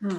ہاں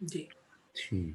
جی ٹھیک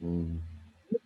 ہم،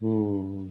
ہم،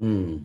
ہم،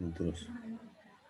درست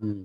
ہم،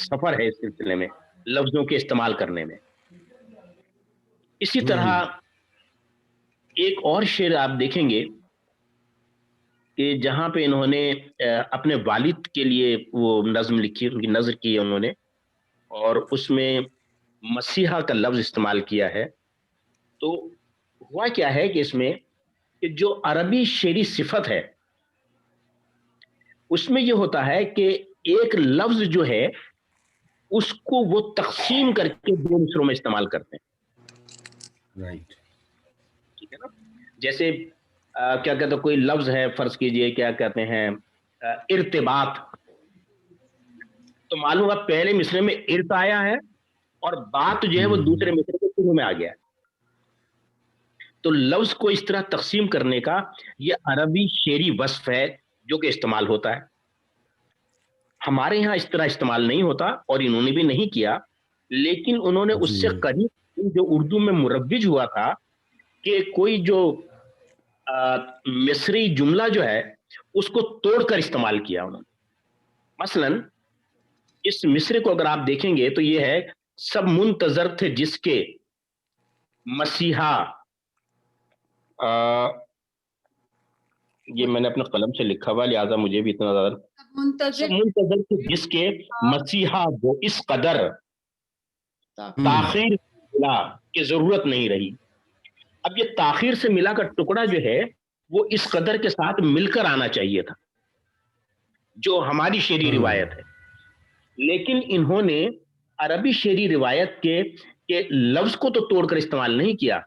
سفر ہے اس سلسلے میں لفظوں کے استعمال کرنے میں. اسی طرح ایک اور شعر آپ دیکھیں گے کہ جہاں پہ انہوں نے اپنے والد کے لیے وہ نظم لکھی، ان کی نظر کی ہے انہوں نے، اور اس میں مسیحا کا لفظ استعمال کیا ہے. تو ہوا کیا ہے کہ اس میں کہ جو عربی شعری صفت ہے اس میں یہ ہوتا ہے کہ ایک لفظ جو ہے اس کو وہ تقسیم کر کے دو مصروں میں استعمال کرتے ہیں. رائٹ. ٹھیک ہے نا. جیسے کیا کہتے ہیں کوئی لفظ ہے، فرض کیجئے کیا کہتے ہیں ارتباط، تو معلوم ہے پہلے مصرے میں ارت آیا ہے اور بات جو ہے وہ دوسرے مصرے کے شروع میں آ گیا ہے. تو لفظ کو اس طرح تقسیم کرنے کا یہ عربی شعری وصف ہے جو کہ استعمال ہوتا ہے. ہمارے ہاں اس طرح استعمال نہیں ہوتا اور انہوں نے بھی نہیں کیا، لیکن انہوں نے اس سے قریب جو اردو میں مروج ہوا تھا کہ کوئی جو مصری جملہ جو ہے اس کو توڑ کر استعمال کیا انہوں نے. مثلا اس مصرے کو اگر آپ دیکھیں گے تو یہ ہے سب منتظر تھے جس کے مسیحا، یہ میں نے اپنے قلم سے لکھا ہوا لہٰذا مجھے بھی اتنا زیادہ منتظر منتظر تھے جس کے مسیحا وہ اس قدر تاخیر ملا کہ ضرورت نہیں رہی. اب یہ تاخیر سے ملا کا ٹکڑا جو ہے وہ اس قدر کے ساتھ مل کر آنا چاہیے تھا جو ہماری شعری روایت ہے، لیکن انہوں نے عربی شعری روایت کے لفظ کو تو توڑ کر استعمال نہیں کیا،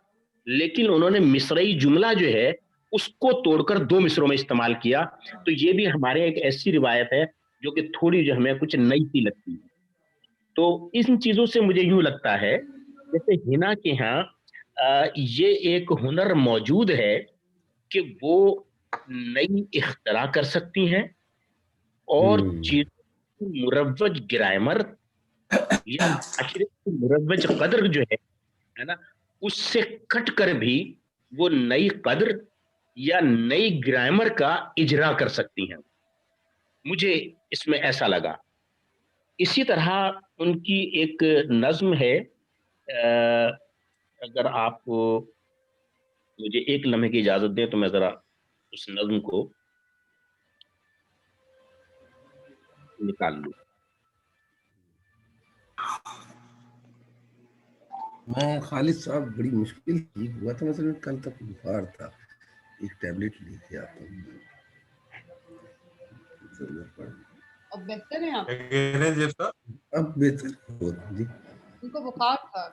لیکن انہوں نے مصرعی جملہ جو ہے اس کو توڑ کر دو مصروں میں استعمال کیا. تو یہ بھی ہمارے ایک ایسی روایت ہے جو کہ تھوڑی جو ہمیں کچھ نئی سی لگتی ہے. تو ان چیزوں سے مجھے یوں لگتا ہے جیسے ہنا کے ہاں یہ ایک ہنر موجود ہے کہ وہ نئی اختراع کر سکتی ہیں اور چیزوں مروج گرامر یا معاشرے کی مروج قدر جو ہے نا اس سے کٹ کر بھی وہ نئی قدر یا نئی گرامر کا اجرا کر سکتی ہیں. مجھے اس میں ایسا لگا. اسی طرح ان کی ایک نظم ہے، اگر آپ مجھے ایک لمحے کی اجازت دیں تو میں ذرا اس نظم کو نکال لوں. میں خالد صاحب بڑی مشکل ٹھیک ہوا تھا، مثلا کل تک بخار تھا، ایک ٹیبلٹ لے کے آتا ہوں. اب بہتر ہے آپ اب بہتر ہو جی. ان کو بخار تھا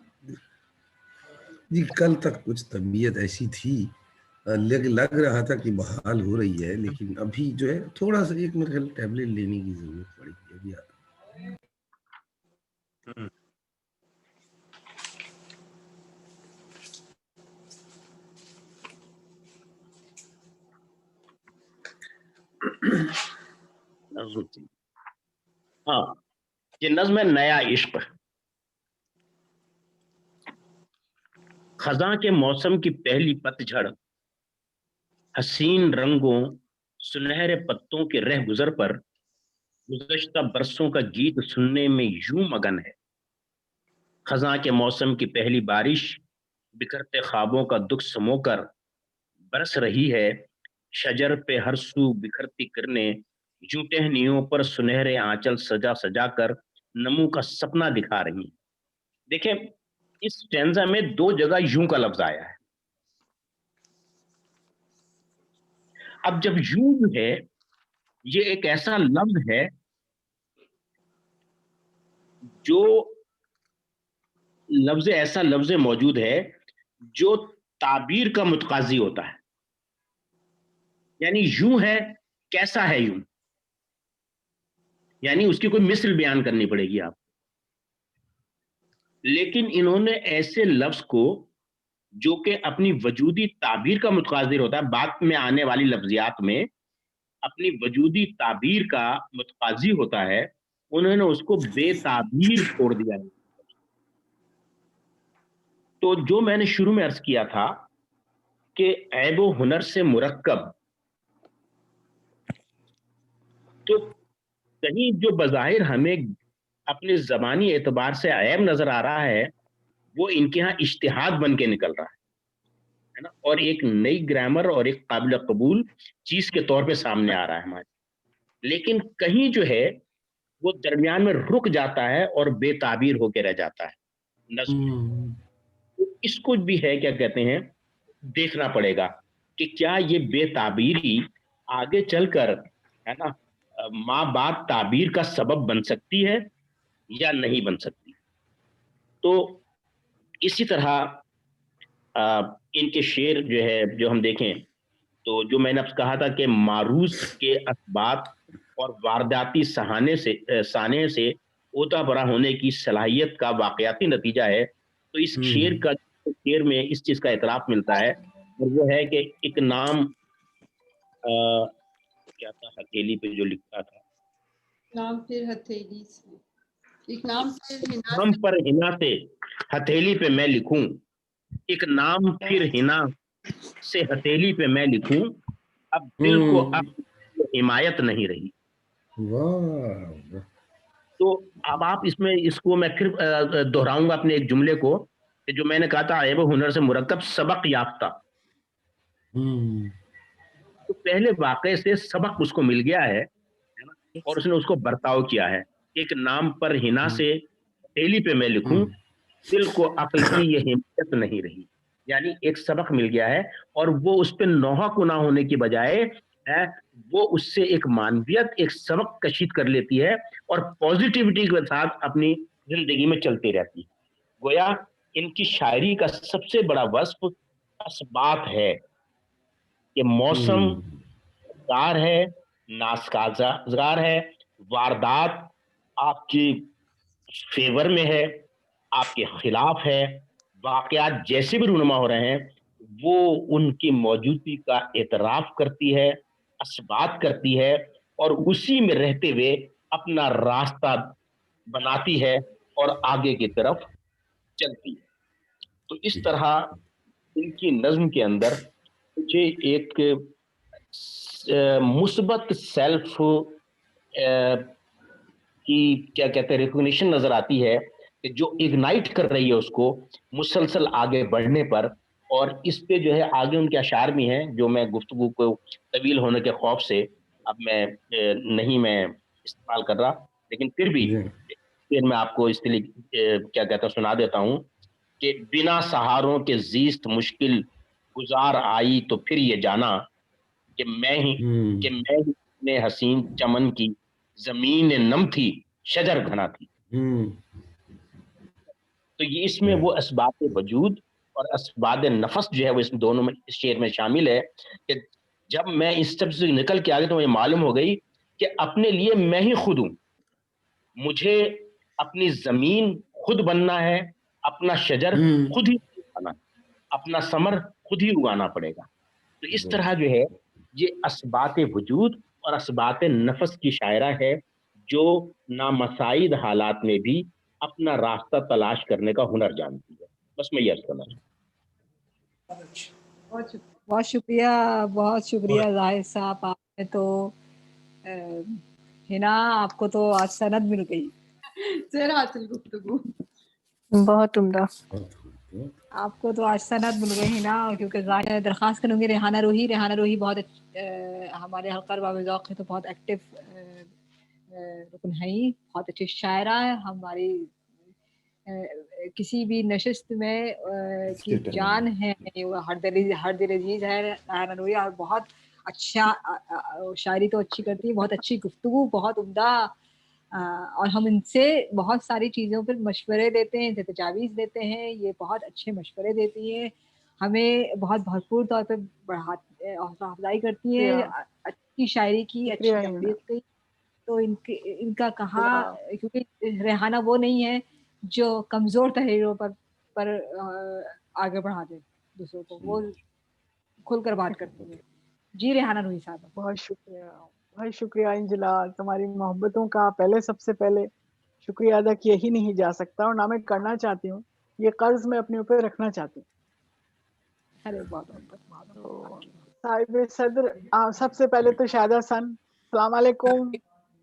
جی کل تک کچھ طبیعت ایسی تھی، لگ رہا تھا کہ بحال ہو رہی ہے، لیکن ابھی جو ہے تھوڑا سا ایک میرے خیال ٹیبلٹ لینے کی ضرورت پڑی ہے. ابھی آتا ہاں یہ نظم ہے نیا عشق. خزاں کے موسم کی پہلی پتجھڑ، حسین رنگوں سنہرے پتوں کے رہ گزر پر گزشتہ برسوں کا گیت سننے میں یوں مگن ہے. خزاں کے موسم کی پہلی بارش بکھرتے خوابوں کا دکھ سمو کر برس رہی ہے. شجر پہ ہر سو بکھرتی کرنے یوں ٹہنیوں پر سنہرے آنچل سجا سجا کر نمو کا سپنا دکھا رہی ہیں. دیکھیں اس اسٹینزا میں دو جگہ یوں کا لفظ آیا ہے. اب جب یوں جو ہے یہ ایک ایسا لفظ ہے جو ایسا لفظ موجود ہے جو تعبیر کا متقاضی ہوتا ہے. یعنی یوں ہے، کیسا ہے یوں، یعنی اس کی کوئی مثل بیان کرنی پڑے گی آپ. لیکن انہوں نے ایسے لفظ کو جو کہ اپنی وجودی تعبیر کا متقاضی ہوتا ہے، بعد میں آنے والی لفظیات میں اپنی وجودی تعبیر کا متقاضی ہوتا ہے، انہوں نے اس کو بے تعبیر چھوڑ دیا ہے. تو جو میں نے شروع میں عرض کیا تھا کہ عیب و ہنر سے مرکب، تو کہیں جو بظاہر ہمیں اپنے زبانی اعتبار سے عیب نظر آ رہا ہے وہ ان کے ہاں اشتہاد بن کے نکل رہا ہے نا, اور ایک نئی گرامر اور ایک قابل قبول چیز کے طور پہ سامنے آ رہا ہے ہمارے. لیکن کہیں جو ہے وہ درمیان میں رک جاتا ہے اور بے تعبیر ہو کے رہ جاتا ہے نظم میں. اس کو بھی ہے کیا کہتے ہیں دیکھنا پڑے گا کہ کیا یہ بے تعبیری آگے چل کر ہے نا ماں باپ تعبیر کا سبب بن سکتی ہے یا نہیں بن سکتی. تو اسی طرح ان کے شعر جو ہے جو ہم دیکھیں تو جو میں نے اب کہا تھا کہ معروض کے اسباب اور وارداتی سانے سے اوتا برا ہونے کی صلاحیت کا واقعاتی نتیجہ ہے. تو اس شعر میں اس چیز کا اعتراف ملتا ہے اور وہ ہے کہ ایک نام کیا تھا ہتھیلی پہ جو لکھا تھا, نام پھر ہتھیلی سے, ایک نام پھر ہنا نام پر ہنا سے ہتھیلی پہ میں لکھوں, ایک نام پھر ہنا سے ہتھیلی پہ میں لکھوں, اب دل کو اب حمایت نہیں رہی. تو اب آپ اس کو میں پھر دہراؤں گا اپنے ایک جملے کو کہ جو میں نے کہا تھا عیب و ہنر سے مرکب سبق یافتہ. تو پہلے واقعے سے سبق اس کو مل گیا ہے اور اس نے اس کو برتاؤ کیا ہے. ایک نام پر ہنا سے ہتھیلی پہ میں لکھوں, دل کو عقل کی یہ حمایت نہیں رہی. یعنی ایک سبق مل گیا ہے اور وہ اس پہ نوحہ کو نہ ہونے کی بجائے وہ اس سے ایک معنویت ایک سبق کشید کر لیتی ہے اور پوزیٹیوٹی کے ساتھ اپنی زندگی میں چلتی رہتی ہے. گویا ان کی شاعری کا سب سے بڑا وصف اسبات ہے کہ موسم گار ہے, ناسازگار ہے, واردات آپ کی فیور میں ہے, آپ کے خلاف ہے, واقعات جیسے بھی رونما ہو رہے ہیں وہ ان کی موجودگی کا اعتراف کرتی ہے, اسبات کرتی ہے اور اسی میں رہتے ہوئے اپنا راستہ بناتی ہے اور آگے کی طرف چلتی ہے. تو اس طرح ان کی نظم کے اندر مجھے ایک مثبت سیلف کی کیا کہتے ہیں ریکگنیشن نظر آتی ہے کہ جو اگنائٹ کر رہی ہے اس کو مسلسل آگے بڑھنے پر. اور اس پہ جو ہے آگے ان کے اشعار بھی ہیں جو میں گفتگو کو طویل ہونے کے خوف سے اب میں استعمال کر رہا, لیکن پھر بھی میں آپ کو اس کے لیے کیا کہتا سنا دیتا ہوں کہ بنا سہاروں کے زیست مشکل گزار آئی تو پھر یہ جانا کہ میں ہی اپنے حسین چمن کی زمین نم تھی شجر گھنا تھی. تو یہ اس میں وہ اسباب وجود اور اسباب نفس جو ہے وہ اس دونوں میں اس شعر میں شامل ہے کہ جب میں اس سب سے نکل کے آگے تو مجھے معلوم ہو گئی کہ اپنے لیے میں ہی خود ہوں, مجھے اپنی زمین خود بننا ہے, اپنا شجر خود ہی اگانا, اپنا ثمر خود ہی اگانا پڑے گا. تو اس طرح جو ہے یہ اسبات وجود اور اسبات نفس کی شاعرہ ہے جو نامساعد حالات میں بھی اپنا راستہ تلاش کرنے کا ہنر جانتی ہے. بس میں یہ عرض کرنا چاہتا ہوں. بہت شکریہ ظاہر صاحب. آپ نے تو ہنا آپ کو تو آج سند مل گئی. زیر حاصل گفتگو بہت عمدہ. آپ کو تو آج سند مل گئی ہنا, کیونکہ ظاہر درخواست کروں گی ریحانہ روحی بہت ہمارے حلقہ ارباب ذوق ہے تو بہت ایکٹیو رکن ہے ہی, بہت اچھی شاعرہ ہے. ہماری کسی بھی نشست میں کی جان ہے, ہر دل عزیز ہے ریحانہ روحی, اور بہت اچھا شاعری تو اچھی کرتی ہے, بہت اچھی گفتگو, بہت عمدہ. اور ہم ان سے بہت ساری چیزوں پر مشورے دیتے ہیں, تجاویز دیتے ہیں. یہ بہت اچھے مشورے دیتی ہیں, ہمیں بہت بھرپور طور پہ حوصلہ افزائی کرتی ہیں اچھی شاعری کی, اچھی تربیت کی. تو ان کا کہاں, کیونکہ ریحانہ وہ نہیں ہے جو کمزور تحریروں پر آگے بڑھا دے دوسروں کو, وہ کھل کر بات کرتی ہیں. جی ریحانہ روحی صاحب. بہت شکریہ انجلا, تمہاری محبتوں کا پہلے سب سے پہلے شکریہ ادا کیا ہی نہیں جا سکتا, اور نہ میں کرنا چاہتی ہوں, یہ قرض میں اپنے اوپر رکھنا چاہتی ہوں. صاحب صدر سب سے پہلے تو شاہدہ سن, السلام علیکم.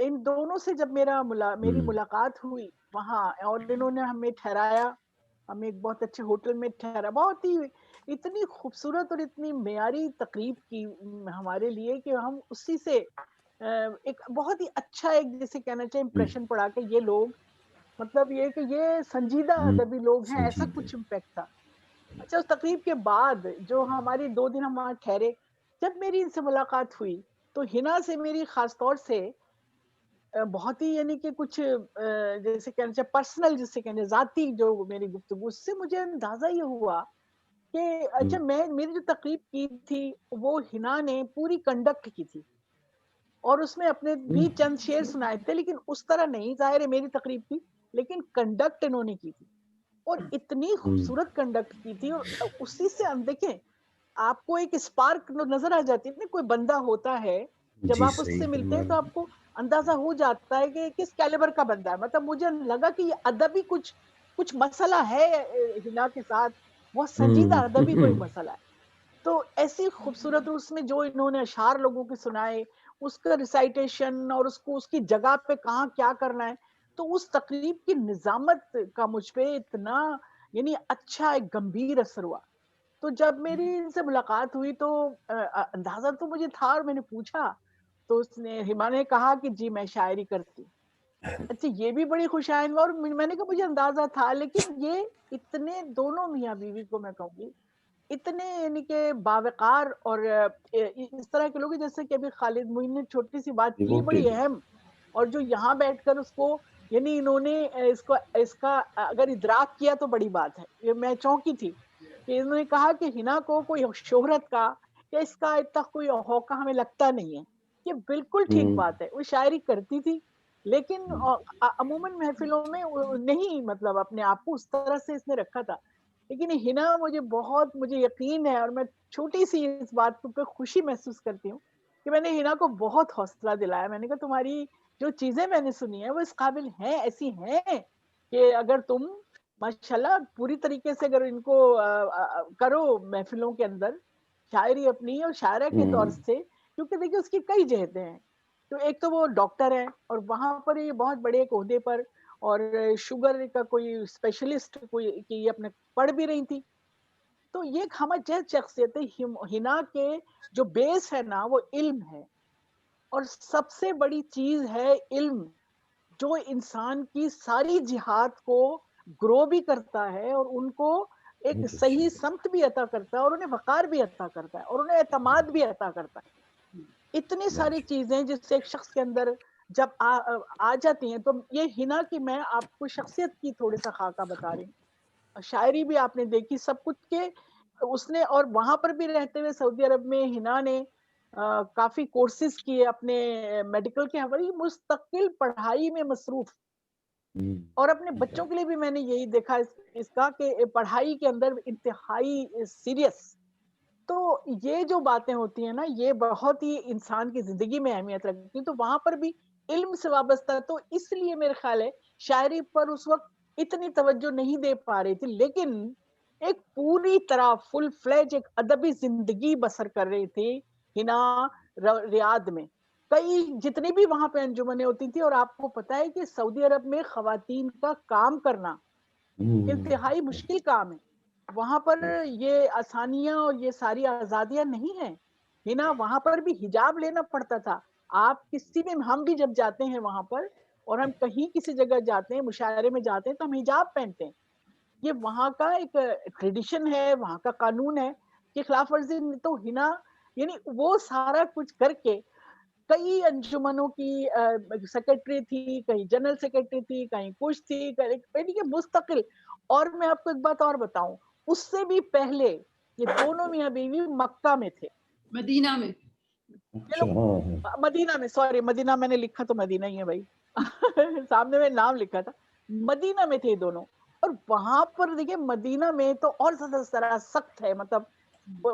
ان دونوں سے جب میری ملاقات ہوئی وہاں، اور انہوں نے ہمیں ٹھہرایا، ہمیں ایک بہت اچھے ہوٹل میں ٹھہرا، بہت ہی اتنی خوبصورت اور اتنی معیاری تقریب کی ہمارے لیے کہ ہم اسی سے ایک بہت ہی اچھا ایک جیسے کہنا چاہیے امپریشن پڑا کہ یہ لوگ مطلب یہ کہ یہ سنجیدہ ادبی لوگ ہیں، ایسا کچھ امپیکٹ تھا. اچھا اس تقریب کے بعد جو ہماری 2 دن ہم وہاں ٹھہرے، جب میری ان سے ملاقات ہوئی تو ہنا سے میری خاص طور سے بہت ہی یعنی کہ کچھ جیسے کہنا چاہیے پرسنل، جسے کہنا ذاتی جو میری گفتگو، اس سے مجھے اندازہ یہ ہوا کہ اچھا میری جو تقریب کی تھی وہ ہنا نے پوری کنڈکٹ کی تھی، اور اس میں اپنے بھی چند شعر سنائے تھے، لیکن اس طرح نہیں، ظاہر ہے میری تقریب تھی لیکن کنڈکٹ انہوں نے کی تھی، اور اتنی خوبصورت کنڈکٹ کی تھی. اور اسی سے ہم دیکھیں آپ کو ایک اسپارک نظر آ جاتی ہے، کوئی بندہ ہوتا ہے جب آپ اس سے ملتے ہیں تو آپ کو اندازہ ہو جاتا ہے کہ کس کیلیبر کا بندہ ہے. مطلب مجھے لگا کہ یہ ادبی کچھ مسئلہ ہے ہنا کے ساتھ، بہت سنجیدہ ادبی کوئی مسئلہ ہے. تو ایسی خوبصورت اس میں جو انہوں نے اشعار لوگوں کے سنائے، اس کا ریسائٹیشن اور اس کی جگہ پہ کہاں کیا کرنا ہے، تو اس تقریب کی نظامت کا مجھ پہ اتنا یعنی اچھا ایک گمبھیر اثر ہوا. تو جب میری ان سے ملاقات ہوئی تو اندازہ تو مجھے تھا، اور میں نے پوچھا تو اس نے ہما نے کہا کہ جی میں شاعری کرتی. اچھا یہ بھی بڑی خوش آئند، اور میں نے کہا مجھے اندازہ تھا، لیکن یہ اتنے دونوں میاں بیوی کو میں کہوں گی اتنے یعنی کہ باوقار اور اس طرح کے لوگ، جیسے کہ ابھی خالد معین نے چھوٹی سی بات کی بڑی اہم، اور جو یہاں بیٹھ کر اس کو یعنی انہوں نے اس کا اگر ادراک کیا تو بڑی بات ہے. یہ میں چونکی تھی کہ انہوں نے کہا کہ ہنا کو کوئی شہرت کا یا اس کا اتنا کوئی ہوقا ہمیں لگتا نہیں ہے. یہ بالکل ٹھیک بات ہے، وہ شاعری کرتی تھی لیکن عموماً محفلوں میں نہیں، مطلب اپنے آپ کو اس طرح سے اس نے رکھا تھا. لیکن ہنا مجھے یقین ہے، اور میں چھوٹی سی اس بات پہ خوشی محسوس کرتی ہوں کہ میں نے ہنا کو بہت حوصلہ دلایا. میں نے کہا تمہاری جو چیزیں میں نے سنی ہیں وہ اس قابل ہیں، ایسی ہیں کہ اگر تم ماشاءاللہ پوری طریقے سے اگر ان کو کرو محفلوں کے اندر شاعری اپنی اور شاعرہ کے طور سے، کیونکہ دیکھیں اس کی کئی جہتیں ہیں. تو ایک تو وہ ڈاکٹر ہے اور وہاں پر یہ بہت بڑے ایک عہدے پر، اور شوگر کا کوئی اسپیشلسٹ کوئی کہ یہ اپنے پڑھ بھی رہی تھی. تو یہ ایک ہمہ جہت شخصیت ہے. ہنا کے جو بیس ہے نا وہ علم ہے، اور سب سے بڑی چیز ہے علم، جو انسان کی ساری جہات کو گرو بھی کرتا ہے اور ان کو ایک صحیح سمت بھی عطا کرتا ہے، اور انہیں وقار بھی عطا کرتا ہے، اور انہیں اعتماد بھی عطا کرتا ہے. اتنی ساری چیزیں جس سے ایک شخص کے اندر جب آ جاتی ہیں. تو یہ ہنا کی میں آپ کو شخصیت کی تھوڑی سا خاکہ بتا رہی ہوں. شاعری بھی آپ نے دیکھی سب کچھ کے اس نے، اور وہاں پر بھی رہتے ہوئے سعودی عرب میں ہنا نے کافی کورسز کیے اپنے میڈیکل کے حوالے، مستقل پڑھائی میں مصروف. اور اپنے بچوں کے لیے بھی میں نے یہی دیکھا اس کا کہ پڑھائی کے اندر انتہائی سیریس. تو یہ جو باتیں ہوتی ہیں نا یہ بہت ہی انسان کی زندگی میں اہمیت رکھتی ہیں. تو وہاں پر بھی علم سے وابستہ، تو اس لیے میرے خیال ہے شاعری پر اس وقت اتنی توجہ نہیں دے پا رہی تھی، لیکن ایک پوری طرح فل فلیج ایک ادبی زندگی بسر کر رہی تھی ہنا ریاض میں. کئی جتنی بھی وہاں پہ انجمنیں ہوتی تھی، اور آپ کو پتا ہے کہ سعودی عرب میں خواتین کا کام کرنا انتہائی مشکل کام ہے. وہاں پر یہ آسانیاں اور یہ ساری آزادیاں نہیں ہیں. ہنا وہاں پر بھی حجاب لینا پڑتا تھا. آپ کسی بھی، ہم بھی جب جاتے ہیں وہاں پر اور ہم کہیں کسی جگہ جاتے ہیں مشاعرے میں جاتے ہیں تو ہم حجاب پہنتے ہیں. یہ وہاں کا ایک ٹریڈیشن ہے، وہاں کا قانون ہے کہ خلاف ورزی. تو ہنا یعنی وہ سارا کچھ کر کے کئی انجمنوں کی سیکرٹری تھی، کہیں جنرل سیکرٹری تھی، کہیں کچھ تھی، یعنی کہ مستقل. اور میں آپ کو ایک بات اور بتاؤں، اس سے بھی پہلے یہ دونوں میاں بیوی مکہ میں تھے، مدینہ میں. مدینہ میں، سوری مدینہ میں نے لکھا تو مدینہ ہی ہے بھائی سامنے میں نام لکھا تھا. مدینہ میں تھے دونوں، اور وہاں پر دیکھیں مدینہ میں تو اور زیادہ سخت ہے. مطلب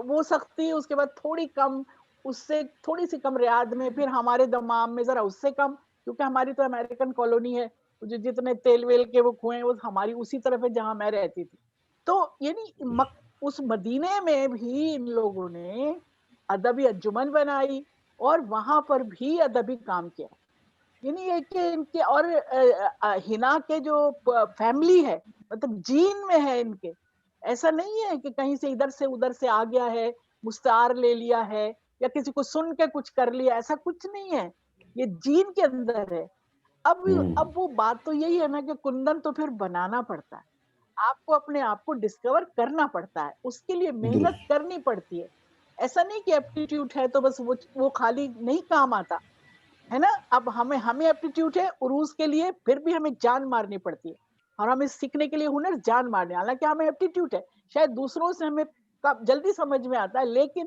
وہ سختی اس کے بعد تھوڑی کم، اس سے تھوڑی سی کم ریاض میں، پھر ہمارے دمام میں ذرا اس سے کم، کیونکہ ہماری تو امریکن کالونی ہے، جتنے تیل ویل کے وہ کنویں وہ ہماری اسی طرف ہے جہاں میں رہتی تھی. تو یعنی اس مدینے میں بھی ان لوگوں نے ادبی انجمن بنائی اور وہاں پر بھی ادبی کام کیا. یعنی یہ کہ ان کے اور ہنا کے جو فیملی ہے مطلب جین میں ہے ان کے، ایسا نہیں ہے کہ کہیں سے ادھر سے آ گیا ہے، مستعار لے لیا ہے یا کسی کو سن کے کچھ کر لیا، ایسا کچھ نہیں ہے، یہ جین کے اندر ہے۔ اب وہ بات تو یہی ہے نا کہ کندن تو پھر بنانا پڑتا ہے، آپ کو اپنے آپ کو ڈسکور کرنا پڑتا ہے، اس کے لیے محنت کرنی پڑتی ہے۔ ایسا نہیں کہ ایپٹیٹیوڈ ہے تو بس وہ خالی نہیں کام آتا ہے نا۔ اب ہمیں ایپٹیٹیوڈ ہے عروج کے لیے، پھر بھی ہمیں جان مارنی پڑتی ہے، اور ہمیں سیکھنے کے لیے ہنر جان مارنے، حالانکہ ہمیں ایپٹیٹیوڈ ہے، شاید دوسروں سے ہمیں جلدی سمجھ میں آتا ہے، لیکن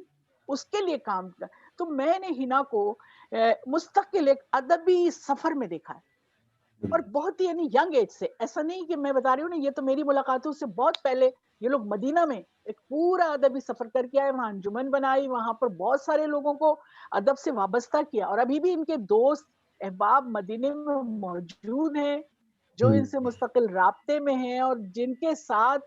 اس کے لیے کام کر۔ تو میں نے ہنا کو مستقل ایک ادبی سفر میں دیکھا ہے، اور بہت ہی یعنی ینگ ایج سے، ایسا نہیں کہ میں بتا رہی ہوں نا، یہ تو میری ملاقاتوں سے بہت پہلے یہ لوگ مدینہ میں ایک پورا ادبی سفر کر کے آئے، وہاں انجمن بنائی، وہاں پر بہت سارے لوگوں کو ادب سے وابستہ کیا، اور ابھی بھی ان کے دوست احباب مدینے میں موجود ہیں جو ان سے مستقل رابطے میں ہیں، اور جن کے ساتھ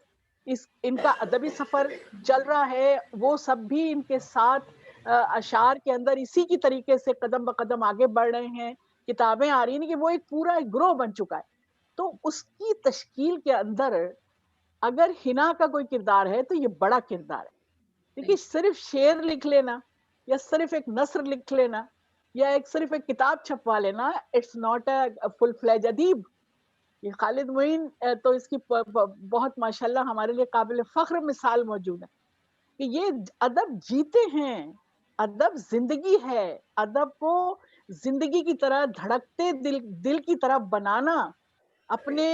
ان کا ادبی سفر چل رہا ہے، وہ سب بھی ان کے ساتھ اشعار کے اندر اسی کی طریقے سے قدم بقدم آگے بڑھ رہے ہیں، کتابیں آ رہی ہیں کہ وہ ایک پورا گروہ بن چکا ہے۔ تو اس کی تشکیل کے اندر اگر ہنا کا کوئی کردار ہے تو یہ بڑا کردار ہے، دیکھیے صرف شعر لکھ لینا یا صرف ایک نثر لکھ لینا یا صرف ایک کتاب چھپوا لینا، اٹس ناٹ اے فل فلیج ادیب۔ یہ خالد معین تو اس کی بہت ماشاءاللہ ہمارے لیے قابل فخر مثال موجود ہے کہ یہ ادب جیتے ہیں، ادب زندگی ہے، ادب کو زندگی کی طرح دھڑکتے دل کی طرح بنانا، اپنے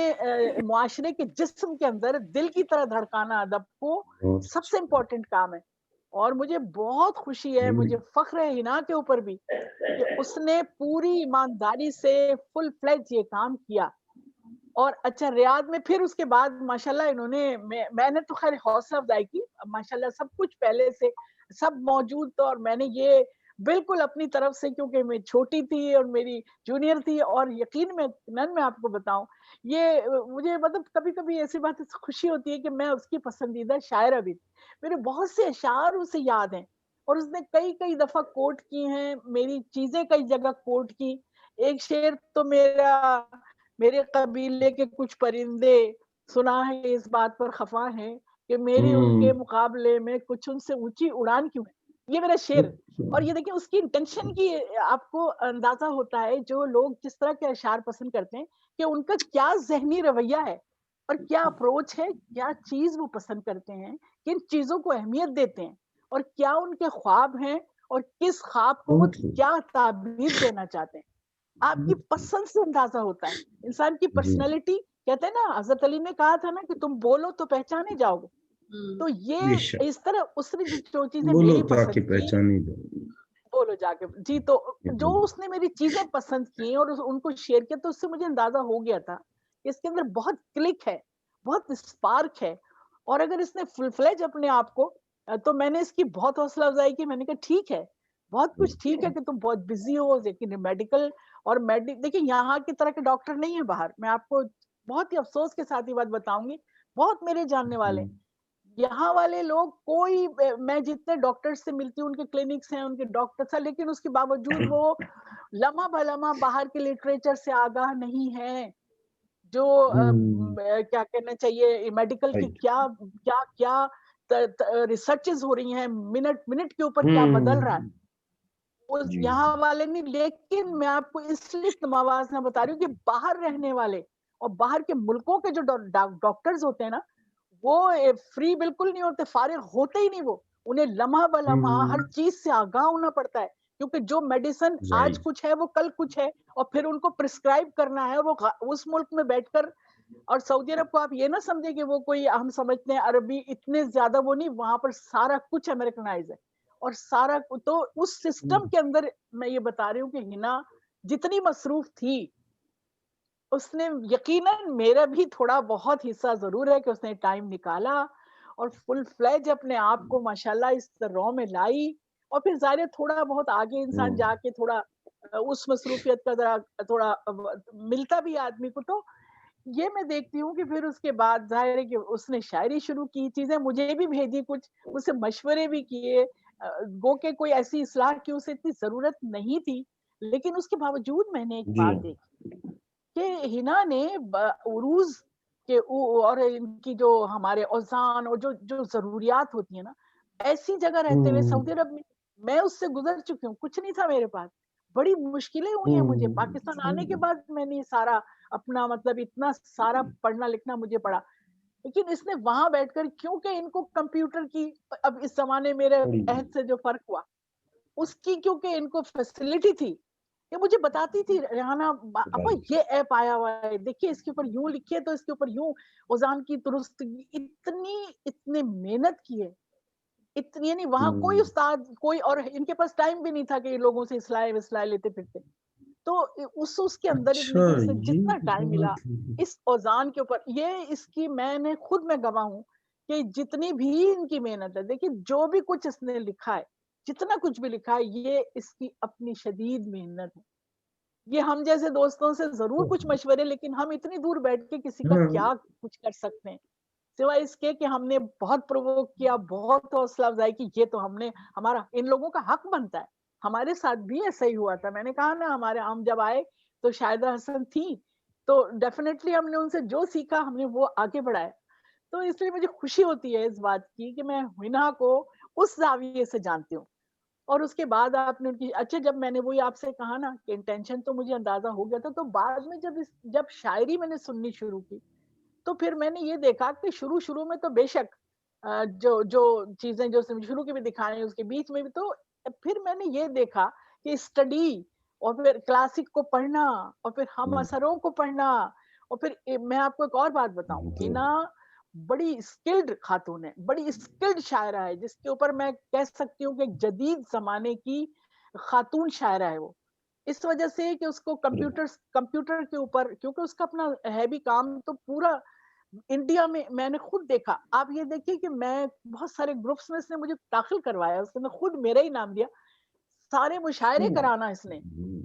معاشرے کے جسم کے اندر دل کی طرح دھڑکانا ادب کو سب سے امپورٹنٹ کام ہے۔ اور مجھے بہت خوشی ہے، مجھے فخر ہے ہنا کے اوپر بھی کہ اس نے پوری ایمانداری سے فل فلیج یہ کام کیا۔ اور اچھا ریاض میں پھر اس کے بعد ماشاءاللہ انہوں نے، میں نے تو خیر حوصلہ افزائی کی، ماشاءاللہ سب کچھ پہلے سے سب موجود تھا، اور میں نے یہ بالکل اپنی طرف سے، کیونکہ میں چھوٹی تھی اور میری جونیئر تھی، اور یقین میں آپ کو بتاؤں، یہ مجھے مطلب کبھی کبھی ایسی بات خوشی ہوتی ہے کہ میں اس کی پسندیدہ شاعرہ بھی تھی، میرے بہت سے اشعار اسے یاد ہیں، اور اس نے کئی دفعہ کوٹ کی ہیں، میری چیزیں کئی جگہ کوٹ کی۔ ایک شعر تو میرے قبیلے کے کچھ پرندے سنا ہے اس بات پر خفا ہیں کہ میری ان کے مقابلے میں کچھ ان سے اونچی اڑان کیوں ہے، یہ میرا شعر۔ اور یہ دیکھیں اس کی انٹینشن کی آپ کو اندازہ ہوتا ہے، جو لوگ جس طرح کے اشعار پسند کرتے ہیں کہ ان کا کیا ذہنی رویہ ہے اور کیا اپروچ ہے، کیا چیز وہ پسند کرتے ہیں، کن چیزوں کو اہمیت دیتے ہیں، اور کیا ان کے خواب ہیں، اور کس خواب کو وہ کیا تعبیر دینا چاہتے ہیں۔ آپ کی پسند سے اندازہ ہوتا ہے انسان کی پرسنالٹی۔ کہتے ہیں نا، حضرت علی نے کہا تھا نا کہ تم بولو تو پہچانے جاؤ گے، تو یہ اس طرح اس نے جو چیزیں میری پسند کی، بولو جا کے جی، تو جو اس نے میری چیزیں پسند کی اور ان کو شیئر کیا، تو اس سے مجھے اندازہ ہو گیا تھا کہ اس کے اندر بہت کلک ہے، بہت اسپارک ہے، اور اگر اس نے فل فلیج اپنے آپ کو، تو میں نے اس کی بہت حوصلہ افزائی کی، میں نے کہا ٹھیک ہے، بہت کچھ ٹھیک ہے کہ تم بہت بزی ہو، لیکن میڈیکل اور دیکھیں یہاں کی طرح کے ڈاکٹر نہیں ہے باہر، میں آپ کو بہت ہی افسوس کے ساتھ یہ بات بتاؤں گی، بہت میرے جاننے والے یہاں والے لوگ، کوئی میں جتنے ڈاکٹر سے ملتی ہوں ان کے کلینکس ہیں، ان کے ڈاکٹرس ہیں، لیکن اس کے باوجود وہ لمحہ بلمحہ باہر کے لٹریچر سے آگاہ نہیں ہے، جو کیا کہنا چاہیے میڈیکل کی کیا کیا کیا ریسرچز ہو رہی ہیں، منٹ کے اوپر کیا بدل رہا ہے یہاں والے نہیں۔ لیکن میں آپ کو اس لیے موازنہ بتا رہی ہوں کہ باہر رہنے والے اور باہر کے ملکوں کے جو ڈاکٹرز ہوتے ہیں نا، وہ فری بالکل نہیں ہوتے، فارغ ہوتے ہی نہیں، وہ انہیں لمحہ بلمحہ ہر چیز سے آگاہ ہونا پڑتا ہے، کیونکہ جو میڈیسن آج کچھ ہے وہ کل کچھ ہے، اور پھر ان کو پرسکرائب کرنا ہے، وہ اس ملک میں بیٹھ کر۔ اور سعودی عرب کو آپ یہ نہ سمجھیں کہ وہ کوئی، ہم سمجھتے ہیں عربی اتنے زیادہ، وہ نہیں، وہاں پر سارا کچھ امریکنائز ہے، اور سارا تو اس سسٹم کے اندر میں یہ بتا رہی ہوں کہ ہنا جتنی مصروف تھی، اس نے یقیناً میرا بھی تھوڑا بہت حصہ ضرور ہے کہ اس نے ٹائم نکالا اور فل فلیج اپنے آپ کو ماشاءاللہ اس رو میں لائی، اور پھر ظاہر تھوڑا بہت آگے انسان جا کے تھوڑا اس مصروفیت کا ذرا تھوڑا ملتا بھی آدمی کو، تو یہ میں دیکھتی ہوں کہ پھر اس کے بعد ظاہر ہے کہ اس نے شاعری شروع کی، چیزیں مجھے بھی بھیجی، کچھ مجھ سے مشورے بھی کیے، گو کہ کوئی ایسی اصلاح کی اسے اتنی ضرورت نہیں تھی، لیکن اس کے باوجود میں نے ایک جی بات دیکھی کہ ہنا نے عروج کے اور ان کی جو ہمارے اوزان اور جو ضروریات ہوتی ہیں نا، ایسی جگہ رہتے ہوئے سعودی عرب میں اس سے گزر چکی ہوں، کچھ نہیں تھا میرے پاس، بڑی مشکلیں ہوئی ہیں مجھے پاکستان آنے کے بعد، میں نے سارا اپنا مطلب اتنا سارا پڑھنا لکھنا مجھے پڑا، لیکن اس نے وہاں بیٹھ کر کیونکہ ان کو کمپیوٹر کی، اب اس زمانے میرے عہد سے جو فرق ہوا اس کی، کیونکہ ان کو فیسلٹی تھی، یہ مجھے بتاتی تھی ریحانہ ابا یہ ایپ آیا ہوا ہے، دیکھیے اس کے اوپر یوں لکھیے تو اس کے اوپر یوں، اوزان کی درستگی، اتنی محنت کی ہے اتنی، یعنی وہاں کوئی استاد کوئی، اور ان کے پاس ٹائم بھی نہیں تھا کہ یہ لوگوں سے اصلاح لیتے پھرتے، تو اس کے اندر اتنے کہ اس نے جتنا ٹائم ملا اس اوزان کے اوپر، یہ اس کی میں گواہ ہوں کہ جتنی بھی ان کی محنت ہے، دیکھیے جو بھی کچھ اس نے لکھا ہے، جتنا کچھ بھی لکھا ہے، یہ اس کی اپنی شدید محنت ہے، یہ ہم جیسے دوستوں سے ضرور کچھ مشورے، لیکن ہم اتنی دور بیٹھ کے کسی کا کیا کچھ کر سکتے ہیں سوائے اس کے کہ ہم نے بہت پرووک کیا، بہت حوصلہ افزائی کی، یہ تو ہمارا ان لوگوں کا حق بنتا ہے، ہمارے ساتھ بھی ایسا ہی ہوا تھا، میں نے کہا نا ہم جب آئے تو شاہدہ حسن تھی، تو ڈیفینیٹلی ہم نے ان سے جو سیکھا ہم نے وہ آگے بڑھایا، تو اس لیے مجھے خوشی ہوتی ہے اس بات کی کہ میں ہنا کو اس زاویے سے جانتی ہوں، اور اس کے بعد آپ نے ان کی، اچھا جب میں نے وہی آپ سے کہا نا کہ انٹینشن تو مجھے اندازہ ہو گیا تھا، تو بعد میں جب شاعری میں نے سننی شروع کی تو پھر میں نے یہ دیکھا کہ شروع میں تو بے شک جو چیزیں جو شروع کی بھی دکھائیں اس کے بیچ میں بھی، تو پھر میں نے یہ دیکھا کہ اسٹڈی اور پھر کلاسک کو پڑھنا اور پھر ہم اثروں کو پڑھنا، اور پھر میں آپ کو ایک اور بات بتاؤں، ہنا بڑی اسکلڈ خاتون ہے، بڑی اسکلڈ شاعرہ ہے، جس کے اوپر میں کہہ سکتی ہوں کہ جدید زمانے کی خاتون شاعرہ ہے وہ، اس وجہ سے کہ اس کو کمپیوٹر کے اوپر، کیونکہ اس کا اپنا ہے بھی کام، تو پورا انڈیا میں نے خود دیکھا، آپ یہ دیکھیے کہ میں بہت سارے گروپس میں اس نے مجھے داخل کروایا، اس نے خود میرا ہی نام دیا، سارے مشاعرے کرانا اس نے،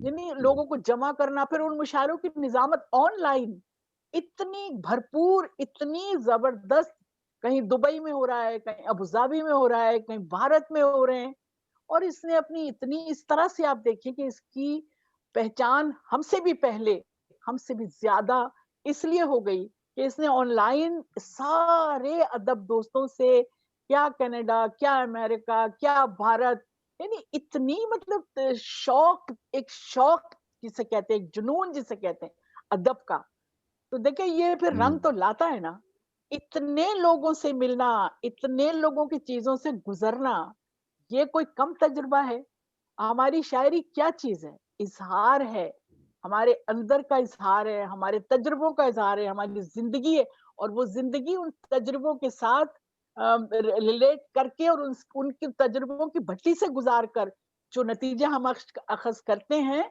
یعنی لوگوں کو جمع کرنا، پھر ان مشاعروں کی نظامت آن لائن اتنی بھرپور، اتنی زبردست، کہیں دبئی میں ہو رہا ہے، کہیں ابوظہبی میں ہو رہا ہے، کہیں بھارت میں ہو رہے ہیں، اور اس نے اپنی اتنی، اس طرح سے آپ دیکھیں کہ اس کی پہچان ہم سے بھی پہلے، ہم سے بھی زیادہ اس لیے ہو گئی کہ اس نے آن لائن سارے ادب دوستوں سے، کیا کینیڈا، کیا امریکہ، کیا بھارت، یعنی اتنی مطلب ایک شوق جسے کہتے ہیں، ایک جنون جسے کہتے ہیں ادب کا، تو دیکھیں یہ پھر رنگ تو لاتا ہے نا، اتنے لوگوں سے ملنا، اتنے لوگوں کی چیزوں سے گزرنا، یہ کوئی کم تجربہ ہے؟ ہماری شاعری کیا چیز ہے؟ اظہار ہے، ہمارے اندر کا اظہار ہے، ہمارے تجربوں کا اظہار ہے، ہماری زندگی ہے، اور وہ زندگی ان تجربوں کے ساتھ ریلیٹ کر کے اور ان کے تجربوں کی بھٹی سے گزار کر جو نتیجہ ہم اخذ کرتے ہیں،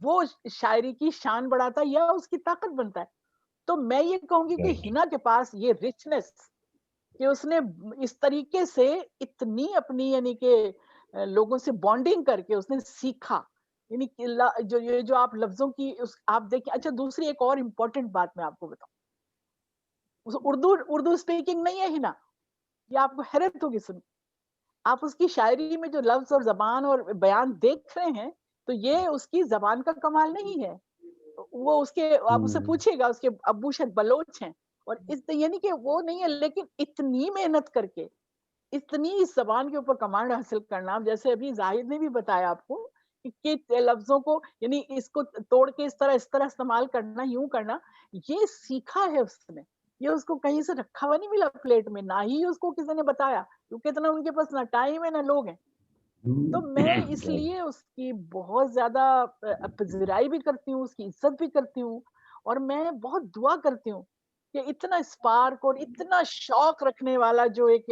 وہ شاعری کی شان بڑھاتا ہے یا اس کی طاقت بنتا ہے۔ تو میں یہ کہوں گی کہ ہنا کے پاس یہ رچنس، کہ اس نے اس طریقے سے اتنی اپنی، یعنی کہ لوگوں سے بانڈنگ کر کے اس نے سیکھا، یعنی جو آپ لفظوں کی آپ دیکھیں، اچھا دوسری ایک اور امپورٹنٹ بات میں آپ کو بتاؤں، اردو اسپیکنگ نہیں ہے ہنا، یہ آپ کو حیرت ہوگی سن، آپ اس کی شاعری میں جو لفظ اور زبان اور بیان دیکھ رہے ہیں، تو یہ اس کی زبان کا کمال نہیں ہے، وہ اس کے، آپ اسے پوچھے گا، اس کے ابو شاید بلوچ ہیں، اور یعنی کہ وہ نہیں ہے، لیکن اتنی محنت کر کے اتنی اس زبان کے اوپر کمانڈ حاصل کرنا، جیسے ابھی زاہد نے بھی بتایا آپ کو کہ لفظوں کو، یعنی اس کو توڑ کے اس طرح استعمال کرنا، یوں کرنا، یہ سیکھا ہے اس نے، یہ اس کو کہیں سے رکھا ہوا نہیں ملا پلیٹ میں، نہ ہی اس کو کسی نے بتایا، کیونکہ اتنا ان کے پاس نہ ٹائم ہے نہ لوگ ہیں، تو میں اس لیے اس کی بہت زیادہ پذیرائی بھی کرتی ہوں، اس کی عزت بھی کرتی ہوں، اور میں بہت دعا کرتی ہوں کہ اتنا اسپارک اور اتنا شوق رکھنے والا جو ایک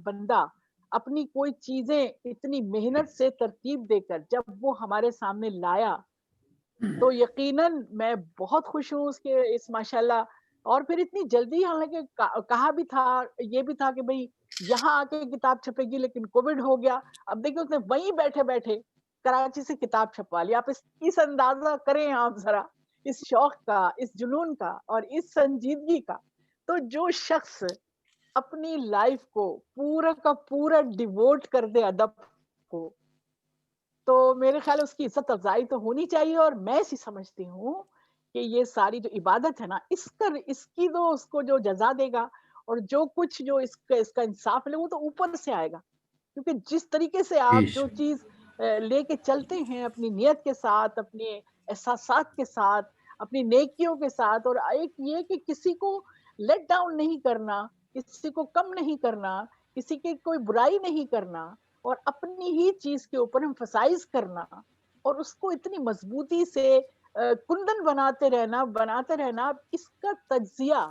بندہ اپنی کوئی چیزیں اتنی محنت سے ترتیب دے کر جب وہ ہمارے سامنے لایا، تو یقیناً میں بہت خوش ہوں اس ماشاءاللہ، اور پھر اتنی جلدی، حالانکہ کہا بھی تھا، یہ بھی تھا کہ بھئی یہاں آ کے کتاب چھپے گی، لیکن کووڈ ہو گیا، اب دیکھیں اس نے وہیں بیٹھے بیٹھے کراچی سے کتاب چھپوا لی، آپ اس اندازہ کریں آپ ذرا اس شوق کا، اس جنون کا اور اس سنجیدگی کا، تو جو شخص اپنی لائف کو پورا کا پورا ڈیووٹ کر دے ادب کو، تو میرے خیال اس کی عزت افزائی تو ہونی چاہیے. اور میں ایسی سمجھتی ہوں کہ یہ ساری جو عبادت ہے نا, اس کی تو اس کو جو جزا دے گا اور جو کچھ جو اس کا انصاف لے وہ تو اوپر سے آئے گا. کیونکہ جس طریقے سے آپ جو چیز لے کے چلتے ہیں اپنی نیت کے ساتھ, اپنے احساسات کے ساتھ, اپنی نیکیوں کے ساتھ, اور ایک یہ کہ کسی کو لیٹ ڈاؤن نہیں کرنا, کسی کو کم نہیں کرنا, کسی کی کوئی برائی نہیں کرنا, اور اپنی ہی چیز کے اوپر emphasize کرنا, اور اس کو اتنی مضبوطی سے کندن بناتے رہنا, اس کا تجزیہ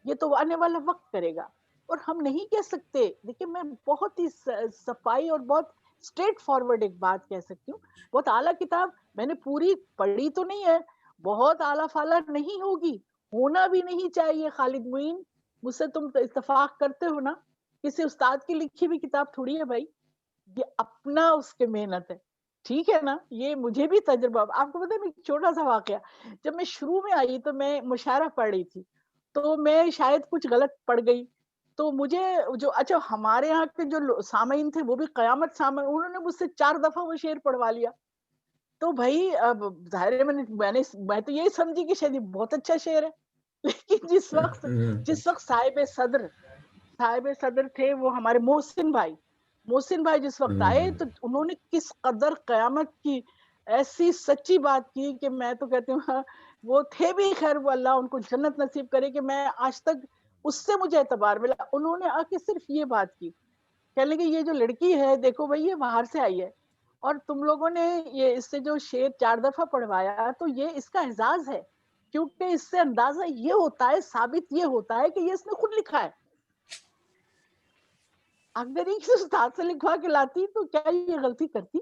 یہ تو آنے والا وقت کرے گا. اور ہم نہیں کہہ سکتے, دیکھیں میں بہت ہی صفائی اور بہت اسٹریٹ فارورڈ ایک بات کہہ سکتی ہوں, بہت اعلیٰ کتاب میں نے پوری پڑھی تو نہیں ہے, بہت اعلیٰ فالا نہیں ہوگی, ہونا بھی نہیں چاہیے. خالد معین, مجھ سے تم اتفاق کرتے ہو نا, کسی استاد کی لکھی ہوئی کتاب تھوڑی ہے بھائی, یہ اپنا اس کے محنت ہے, ٹھیک ہے نا. یہ مجھے بھی تجربہ, آپ کو پتا ہے ایک چھوٹا سا واقعہ, جب میں شروع میں آئی تو میں مشاعرہ پڑھ رہی تھی, تو میں شاید کچھ غلط پڑھ گئی, تو مجھے جو اچھا ہمارے یہاں کے جو سامعین تھے وہ بھی قیامت سامعین, انہوں نے مجھ سے 4 دفعہ وہ شعر پڑھوا لیا. تو بھائی اب ظاہر ہے میں تو یہی سمجھی کہ شاید بہت اچھا شعر ہے, لیکن جس وقت صاحب صدر تھے وہ ہمارے محسن بھائی جس وقت آئے, تو انہوں نے کس قدر قیامت کی ایسی سچی بات کی کہ میں تو کہتی ہوں وہ تھے بھی خیر, وہ اللہ ان کو جنت نصیب کرے, کہ میں آج تک اس سے مجھے اعتبار ملا. انہوں نے آ کے صرف یہ بات کی, کہنے لگے یہ جو لڑکی ہے دیکھو بھائی یہ باہر سے آئی ہے, اور تم لوگوں نے یہ اس سے جو شعر 4 دفعہ پڑھوایا تو یہ اس کا اعزاز ہے, کیونکہ اس سے اندازہ یہ ہوتا ہے, ثابت یہ ہوتا ہے کہ یہ اس نے خود لکھا ہے. اگر ایک استاد سے لکھوا کے لاتی تو کیا یہ غلطی کرتی؟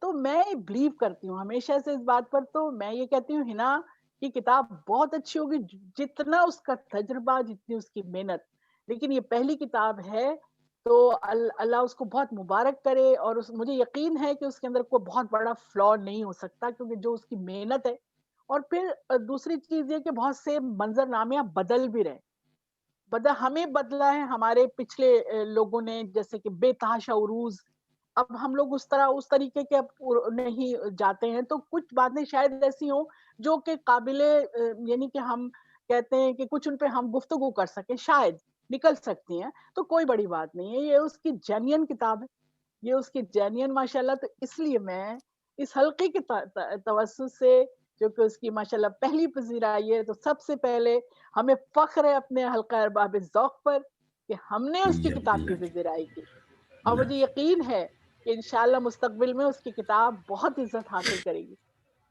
تو میں بلیو کرتی ہوں ہمیشہ سے اس بات پر, تو میں یہ کہتی ہوں ہنا کی کتاب بہت اچھی ہوگی, جتنا اس کا تجربہ, جتنی اس کی محنت, لیکن یہ پہلی کتاب ہے تو اللہ اس کو بہت مبارک کرے. اور مجھے یقین ہے کہ اس کے اندر کوئی بہت بڑا فلا نہیں ہو سکتا, کیونکہ جو اس کی محنت ہے. اور پھر دوسری چیز یہ کہ بہت سے منظر نامے بدل بھی رہے, ہمیں بدلا ہے ہمارے پچھلے لوگوں نے, جیسے کہ بے تحاشا عروج, اب ہم لوگ اس طریقے کے نہیں جاتے ہیں, تو کچھ باتیں شاید ایسی ہوں جو کہ قابل, یعنی کہ ہم کہتے ہیں کہ کچھ ان پہ ہم گفتگو کر سکیں, شاید نکل سکتی ہیں, تو کوئی بڑی بات نہیں ہے. یہ اس کی جینین کتاب ہے, یہ اس کی جینین ماشاءاللہ. تو اس لیے میں اس حلقے کے توسط سے, جو کہ اس کی ماشاءاللہ پہلی پذیرائی ہے, تو سب سے پہلے ہمیں فخر ہے اپنے حلقہ ارباب ذوق پر کہ ہم نے اس کی کتاب کی پذیرائی کی, اور مجھے یقین ہے کہ انشاءاللہ مستقبل میں اس کی کتاب بہت عزت حاصل کرے گی.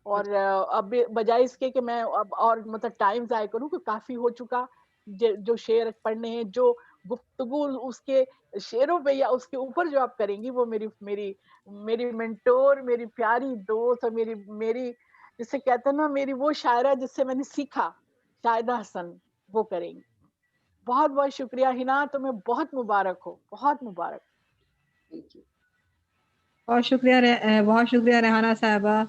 اور اب بجائے اس کے کہ میں اب اور مطلب ٹائم ضائع کروں, کہ کافی ہو چکا جو شعر پڑھنے ہیں, جو گفتگو اس کے شعروں پہ یا اس کے اوپر جو آپ کریں گی, وہ میری مینٹور, میری پیاری دوست, اور میری جسے کہتے ہیں نا میری وہ شاعرہ جس سے میں نے سیکھا, شاہدہ حسن, وہ کریں گی. بہت بہت شکریہ ہنا, تمہیں بہت مبارک ہو, بہت مبارک. بہت شکریہ ریحانہ صاحبہ.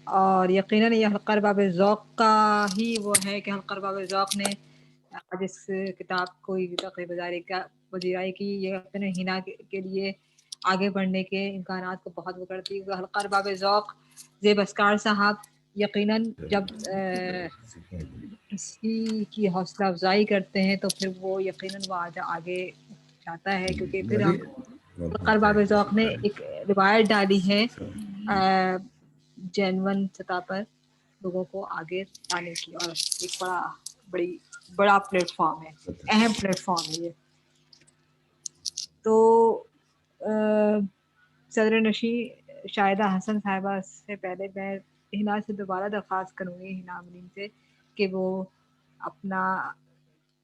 اور یقیناً یہ حلقہ ارباب ذوق کا ہی وہ ہے کہ حلقہ ارباب ذوق نے آج اس کتاب کو پذیرائی کی. یہ اپنے ہنا کے لیے آگے بڑھنے کے امکانات کو بہت وہ کرتی ہے. حلقہ ارباب ذوق زیب اسکار صاحب یقیناً جب کسی کی حوصلہ افزائی کرتے ہیں تو پھر وہ یقیناً وہ آگے جاتا ہے, کیونکہ پھر ہم حلقہ ارباب ذوق نے ایک روایت ڈالی ہے جینون سطح پر لوگوں کو آگے لانے کی, اور ایک بڑا پلیٹ فارم ہے, اہم پلیٹ فارم ہے یہ. تو صدر نشین شاہدہ حسن صاحبہ سے پہلے میں ہنا سے دوبارہ درخواست کروں گی, ہنا امین سے, کہ وہ اپنا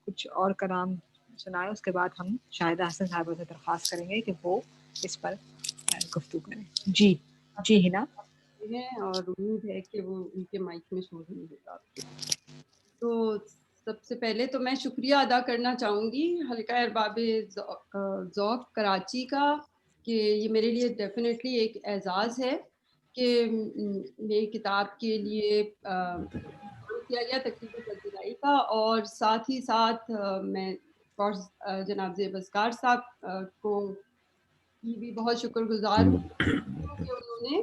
کچھ اور کلام سنائے. اس کے بعد ہم شاہدہ حسن صاحبہ سے درخواست کریں گے کہ وہ اس پر گفتگو کریں. جی ہنا. اور امید ہے کہ وہ ان کے مائک میں شور نہیں ہوگا آپ کے. تو سب سے پہلے تو میں شکریہ ادا کرنا چاہوں گی حلقہ ارباب ذوق کراچی کا, کہ یہ میرے لیے ڈیفینیٹلی ایک اعزاز ہے کہ میری کتاب کے لیے کیا گیا تقریباً پذیرائی کا. اور ساتھ ہی ساتھ میں جناب زیب اسکار صاحب کو کی بھی بہت شکر گزار ہوں کہ انہوں نے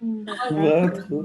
بہت خوب،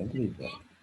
ابری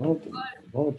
بہت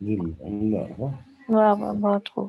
دل اللہ واہ واہ بہت خوب.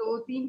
2-3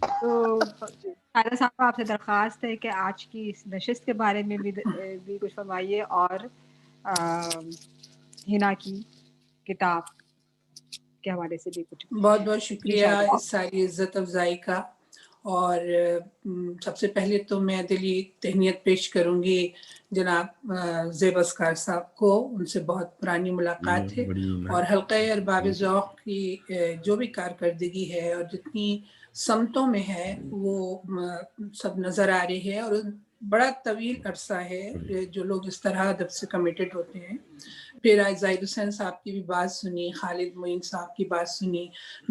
تو خالد صاحب آپ سے درخواست ہے کہ آج کی اس نشست کے بارے میں بھی کچھ فرمائیے، اور ہنا کی کتاب کے حوالے سے بھی کچھ. بہت بہت شکریہ اس ساری عزت افزائی کا. اور سب سے پہلے تو میں دلی تہنیت پیش کروں گی جناب زیب اسکار صاحب کو، ان سے بہت پرانی ملاقات ہے، اور حلقہ ارباب ذوق کی جو بھی کارکردگی ہے اور جتنی سمتوں میں ہے وہ سب نظر آ رہی ہے، اور بڑا طویل عرصہ ہے جو لوگ اس طرح ادب سے کمیٹڈ ہوتے ہیں. پھر آج زاہد حسین صاحب کی بھی بات سنی، خالد معین صاحب کی بات سنی.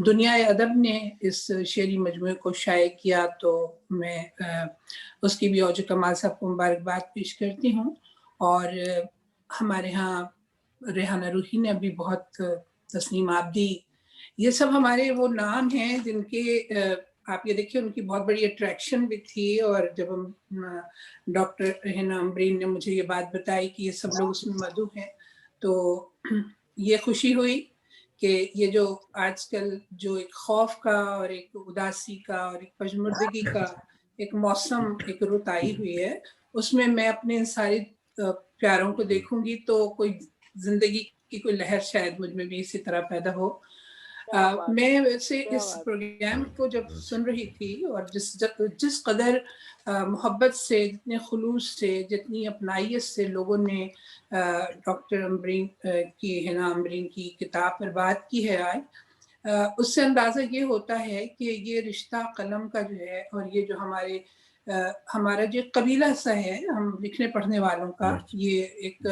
دنیا ادب نے اس شعری مجموعے کو شائع کیا تو میں اس کی بھی اوج کمال صاحب کو مبارکباد پیش کرتی ہوں. اور ہمارے ہاں ریحانہ روحی نے بھی بہت، تسنیم عابدی، یہ سب ہمارے وہ نام ہیں جن کے آپ یہ دیکھیں ان کی بہت بڑی اٹریکشن بھی تھی. اور جب ہم ڈاکٹر ہنا امبرین نے مجھے یہ بات بتائی کہ یہ سب لوگ اس میں مدعو ہیں تو یہ خوشی ہوئی کہ یہ جو آج کل جو ایک خوف کا اور ایک اداسی کا اور ایک پژمردگی کا ایک موسم، ایک رت آئی ہوئی ہے، اس میں میں اپنے سارے پیاروں کو دیکھوں گی تو کوئی زندگی کی کوئی لہر شاید مجھ میں بھی اسی طرح پیدا ہو. میں ویسے اس پروگرام کو جب سن رہی تھی اور جس قدر محبت سے، جتنے خلوص سے، جتنی اپنائیت سے لوگوں نے ڈاکٹر امبرین کی، ہنا امبرین کی کتاب پر بات کی ہے آج، اس سے اندازہ یہ ہوتا ہے کہ یہ رشتہ قلم کا جو ہے، اور یہ جو ہمارا جو قبیلہ سا ہے ہم لکھنے پڑھنے والوں کا، یہ ایک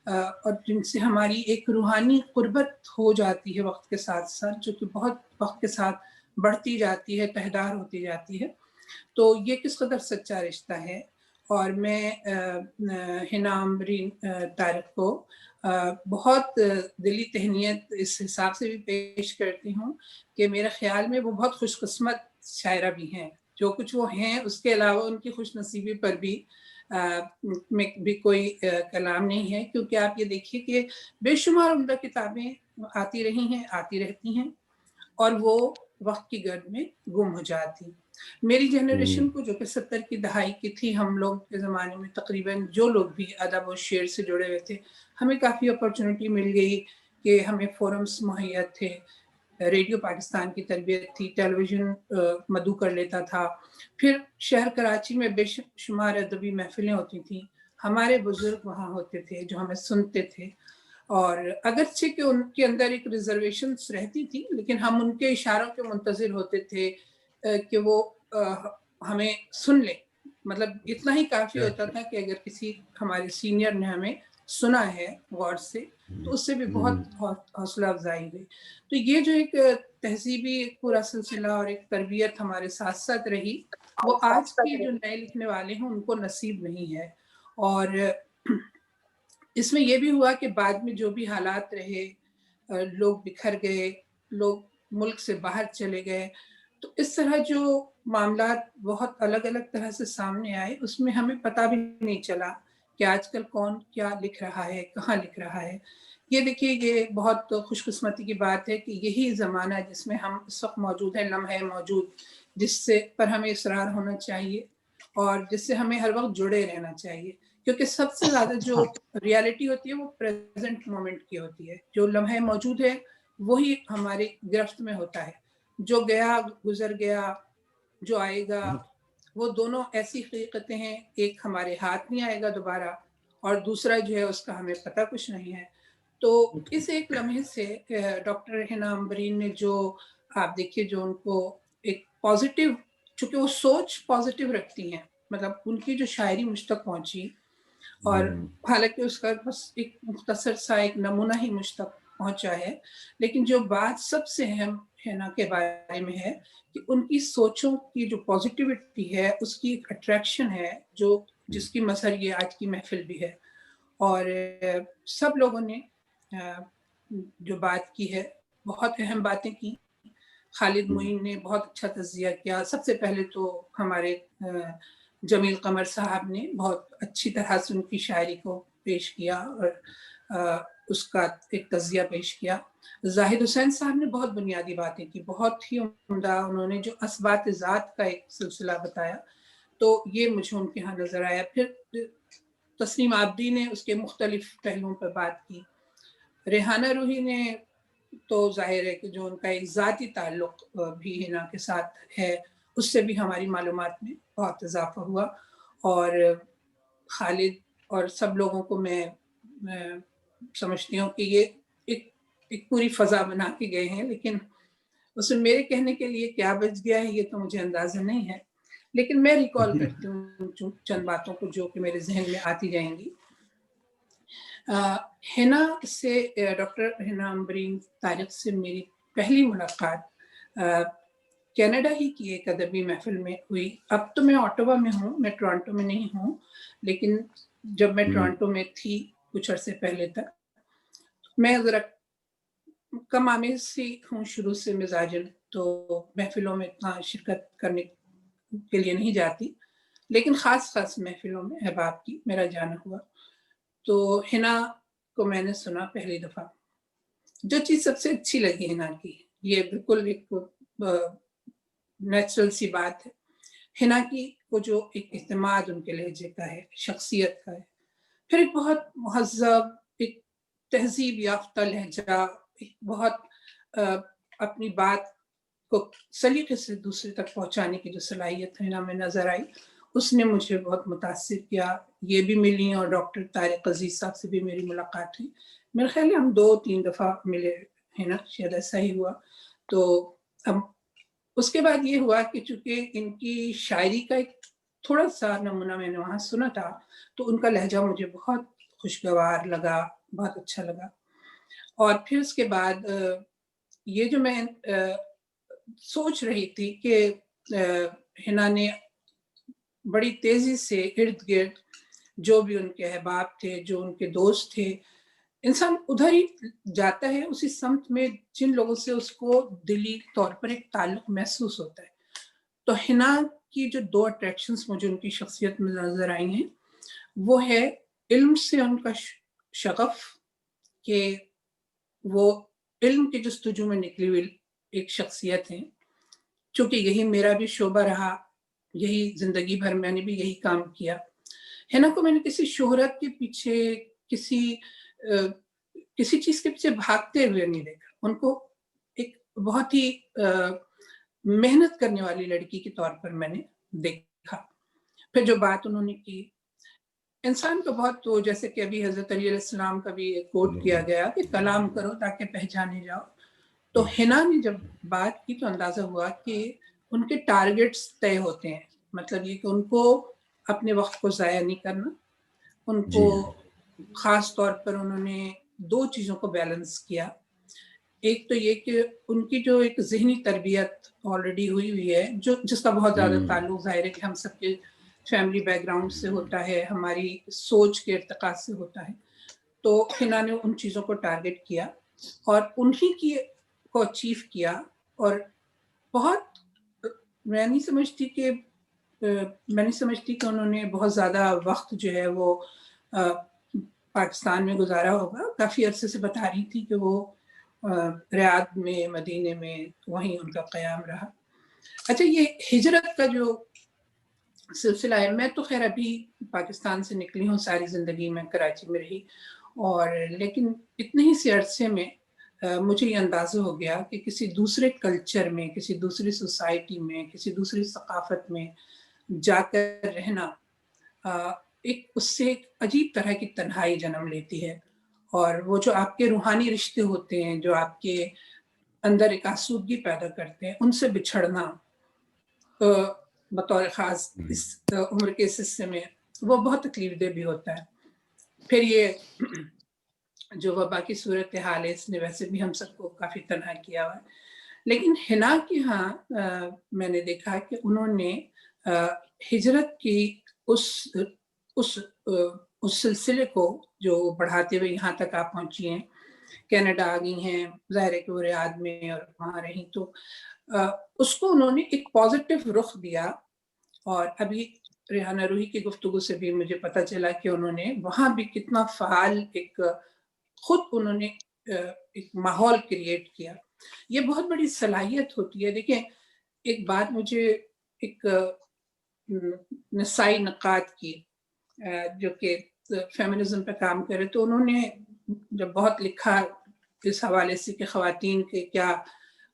اور جن سے ہماری ایک روحانی قربت ہو جاتی ہے وقت کے ساتھ ساتھ، جو کہ بہت وقت کے ساتھ بڑھتی جاتی ہے، تہدار ہوتی جاتی ہے. تو یہ کس قدر سچا رشتہ ہے. اور میں ہنا امبرین طارق کو بہت دلی تہنیت اس حساب سے بھی پیش کرتی ہوں کہ میرے خیال میں وہ بہت خوش قسمت شاعرہ بھی ہیں. جو کچھ وہ ہیں اس کے علاوہ ان کی خوش نصیبی پر میں بھی کوئی کلام نہیں ہے، کیونکہ آپ یہ دیکھیے کہ بے شمار عمدہ کتابیں آتی رہی ہیں، آتی رہتی ہیں، اور وہ وقت کی گرد میں گم ہو جاتی. میری جنریشن کو جو کہ 70 کی دہائی کی تھی، ہم لوگ کے زمانے میں تقریباً جو لوگ بھی ادب و شعر سے جڑے ہوئے تھے، ہمیں کافی اپرچونٹی مل گئی کہ ہمیں فورمز مہیا تھے، ریڈیو پاکستان کی تربیت تھی، ٹیلی ویژن مدعو کر لیتا تھا. پھر شہر کراچی میں بے شمار ادبی محفلیں ہوتی تھیں، ہمارے بزرگ وہاں ہوتے تھے جو ہمیں سنتے تھے. اور اگرچہ کہ ان کے اندر ایک ریزرویشنز رہتی تھی، لیکن ہم ان کے اشاروں کے منتظر ہوتے تھے کہ وہ ہمیں سن لیں. مطلب اتنا ہی کافی ہوتا تھا کہ اگر کسی ہمارے سینئر نے ہمیں سنا ہے غور سے تو اس سے بھی بہت حوصلہ افزائی ہوئی. تو یہ جو ایک تہذیبی پورا سلسلہ اور ایک تربیت ہمارے ساتھ ساتھ رہی، وہ آج کے جو نئے لکھنے والے ہیں ان کو نصیب نہیں ہے. اور اس میں یہ بھی ہوا کہ بعد میں جو بھی حالات رہے، لوگ بکھر گئے، لوگ ملک سے باہر چلے گئے، تو اس طرح جو معاملات بہت الگ الگ طرح سے سامنے آئے، اس میں ہمیں پتہ بھی نہیں چلا کہ آج کل کون کیا لکھ رہا ہے، کہاں لکھ رہا ہے. یہ دیکھیے یہ بہت خوش قسمتی کی بات ہے کہ یہی زمانہ جس میں ہم اس وقت موجود ہیں، لمحہ موجود، جس سے پر ہمیں اصرار ہونا چاہیے اور جس سے ہمیں ہر وقت جڑے رہنا چاہیے، کیونکہ سب سے زیادہ جو ریالٹی ہوتی ہے وہ پریزنٹ مومنٹ کی ہوتی ہے. جو لمحہ موجود ہے وہی ہماری گرفت میں ہوتا ہے. جو گیا گزر گیا، جو آئے گا، وہ دونوں ایسی حقیقتیں ہیں، ایک ہمارے ہاتھ نہیں آئے گا دوبارہ، اور دوسرا جو ہے اس کا ہمیں پتہ کچھ نہیں ہے. تو اس ایک لمحے سے ڈاکٹر ہنا امبرین نے جو آپ دیکھیے جو ان کو ایک پازیٹیو، چونکہ وہ سوچ پازیٹیو رکھتی ہیں، مطلب ان کی جو شاعری مجھ تک پہنچی، اور حالانکہ اس کا بس ایک مختصر سا ایک نمونہ ہی مجھ تک پہنچا ہے، لیکن جو بات سب سے اہم ہنا کے بارے میں ہے کہ ان کی سوچوں کی جو پازیٹیوٹی ہے، اس کی ایک اٹریکشن ہے جو جس کی مظہر یہ آج کی محفل بھی ہے. اور سب لوگوں نے جو بات کی ہے بہت اہم باتیں کی. خالد معین نے بہت اچھا تجزیہ کیا. سب سے پہلے تو ہمارے جمیل قمر صاحب نے بہت اچھی طرح سے ان کی شاعری کو پیش کیا، اور اس کا ایک تجزیہ پیش کیا. زاہد حسین صاحب نے بہت بنیادی باتیں کی, بہت ہی عمدہ. انہوں نے جو اثبات ذات کا ایک سلسلہ بتایا تو یہ مجھے ان کے ہاں نظر آیا. پھر تسنیم عابدی نے اس کے مختلف پہلوؤں پر بات کی. ریحانہ روحی نے تو ظاہر ہے کہ جو ان کا ایک ذاتی تعلق بھی حنا کے ساتھ ہے, اس سے بھی ہماری معلومات میں بہت اضافہ ہوا. اور خالد اور سب لوگوں کو میں سمجھتی ہوں کہ یہ ایک پوری فضا بنا کے گئے ہیں, لیکن اس میں میرے کہنے کے لیے کیا بچ گیا ہے یہ تو مجھے اندازہ نہیں ہے, لیکن میں ریکال کرتی ہوں چند باتوں کو جو کہ میرے ذہن میں آتی جائیں گی. حنا سے, ڈاکٹر حنا عمبرین طارق سے میری پہلی ملاقات کینیڈا ہی کی ایک ادبی محفل میں ہوئی. اب تو میں اوٹاوا میں ہوں, میں ٹورانٹو میں نہیں ہوں, لیکن جب میں ٹورانٹو میں تھی کچھ عرصے پہلے تک, میں ذرا کم آمیز سی ہوں شروع سے مزاجن, تو محفلوں میں اتنا شرکت کرنے کے لیے نہیں جاتی, لیکن خاص محفلوں میں احباب کی میرا جانا ہوا. تو حنا کو میں نے سنا پہلی دفعہ. جو چیز سب سے اچھی لگی حنا کی, یہ بالکل ایک نیچرل سی بات ہے, حنا کی وہ جو ایک اعتماد ان کے لہجے کا ہے, شخصیت کا ہے. پھر ایک بہت مہذب, ایک تہذیب یافتہ لہجہ, ایک بہت اپنی بات کو سلیقے سے دوسرے تک پہنچانے کی جو صلاحیت حنا میں نظر آئی, اس نے مجھے بہت متاثر کیا. یہ بھی ملی, اور ڈاکٹر طارق عزیز صاحب سے بھی میری ملاقات ہوئی. میرے خیال ہے ہم 2-3 دفعہ ملے ہیں نا, شاید ایسا ہی ہوا. تو اب اس کے بعد یہ ہوا کہ چونکہ ان کی شاعری کا ایک تھوڑا سا نمونہ میں نے وہاں سنا تھا, تو ان کا لہجہ مجھے بہت خوشگوار لگا, بہت اچھا لگا. اور پھر اس کے بعد یہ جو میں سوچ رہی تھی کہ حنا نے بڑی تیزی سے ارد گرد جو بھی ان کے احباب تھے, جو ان کے دوست تھے, انسان ادھر ہی جاتا ہے اسی سمت میں جن لوگوں سے اس کو دلی طور پر ایک تعلق محسوس ہوتا ہے. تو حنا کی جو 2 اٹریکشنز مجھے ان کی شخصیت میں نظر آئی ہیں, وہ ہے علم سے ان کا شغف, کہ وہ علم کی جستجو میں نکلی ہوئی ایک شخصیت ہے. چونکہ یہی میرا بھی شعبہ رہا, یہی زندگی بھر میں نے بھی یہی کام کیا. حنا کو میں نے کسی شہرت کے پیچھے, کسی چیز کے پیچھے بھاگتے ہوئے نہیں دیکھا. ان کو ایک بہت ہی محنت کرنے والی لڑکی کے طور پر میں نے دیکھا. پھر جو بات انہوں نے کی, انسان کو بہت, تو جیسے کہ ابھی حضرت علی علیہ السلام کا بھی ایک کوٹ کیا گیا کہ کلام کرو تاکہ پہچانے جاؤ. تو حنا نے جب بات کی تو اندازہ ہوا کہ ان کے ٹارگٹس طے ہوتے ہیں. مطلب یہ کہ ان کو اپنے وقت کو ضائع نہیں کرنا. ان کو خاص طور پر انہوں نے 2 چیزوں کو بیلنس کیا. ایک تو یہ کہ ان کی جو ایک ذہنی تربیت آلریڈی ہوئی ہے, جس کا بہت زیادہ تعلق ظاہر ہے کہ ہم سب کے فیملی بیک گراؤنڈ سے ہوتا ہے, ہماری سوچ کے ارتقاء سے ہوتا ہے. تو حنا نے ان چیزوں کو ٹارگٹ کیا اور انہی کی کو اچیو کیا. اور بہت میں نہیں سمجھتی کہ انہوں نے بہت زیادہ وقت جو ہے وہ پاکستان میں گزارا ہوگا. کافی عرصے سے بتا رہی تھی کہ وہ ریاض میں, مدینے میں, وہیں ان کا قیام رہا. اچھا, یہ ہجرت کا جو سلسلہ ہے, میں تو خیر ابھی پاکستان سے نکلی ہوں, ساری زندگی میں کراچی میں رہی, اور لیکن اتنے ہی سے عرصے میں مجھے یہ اندازہ ہو گیا کہ کسی دوسرے کلچر میں, کسی دوسری سوسائٹی میں, کسی دوسری ثقافت میں جا کر رہنا اس سے ایک عجیب طرح کی تنہائی جنم لیتی ہے. اور وہ جو آپ کے روحانی رشتے ہوتے ہیں, جو آپ کے اندر ایک آسودگی پیدا کرتے ہیں, ان سے بچھڑنا بطور خاص اس عمر کے اس حصے میں وہ بہت تکلیف دہ بھی ہوتا ہے. پھر یہ جو وبا کی صورتحال ہے, اس نے ویسے بھی ہم سب کو کافی تنہا کیا ہوا ہے. لیکن حنا کے ہاں میں نے دیکھا کہ انہوں نے ہجرت کی اس سلسلے کو جو بڑھاتے ہوئے یہاں تک آپ پہنچی ہیں, کینیڈا آ گئی ہیں, ظاہر ہے کہ وہ ریاض میں اور وہاں رہی, تو اس کو انہوں نے ایک پازیٹیو رخ دیا. اور ابھی ریحانہ روحی کی گفتگو سے بھی مجھے پتہ چلا کہ انہوں نے وہاں بھی کتنا فعال ایک خود انہوں نے ایک ماحول کریٹ کیا. یہ بہت بڑی صلاحیت ہوتی ہے. دیکھیں ایک بات مجھے ایک نسائی نقاد کی جو کہ فیمنزم پہ کام کرے، تو انہوں نے جب بہت لکھا اس حوالے سے کہ خواتین کے کیا،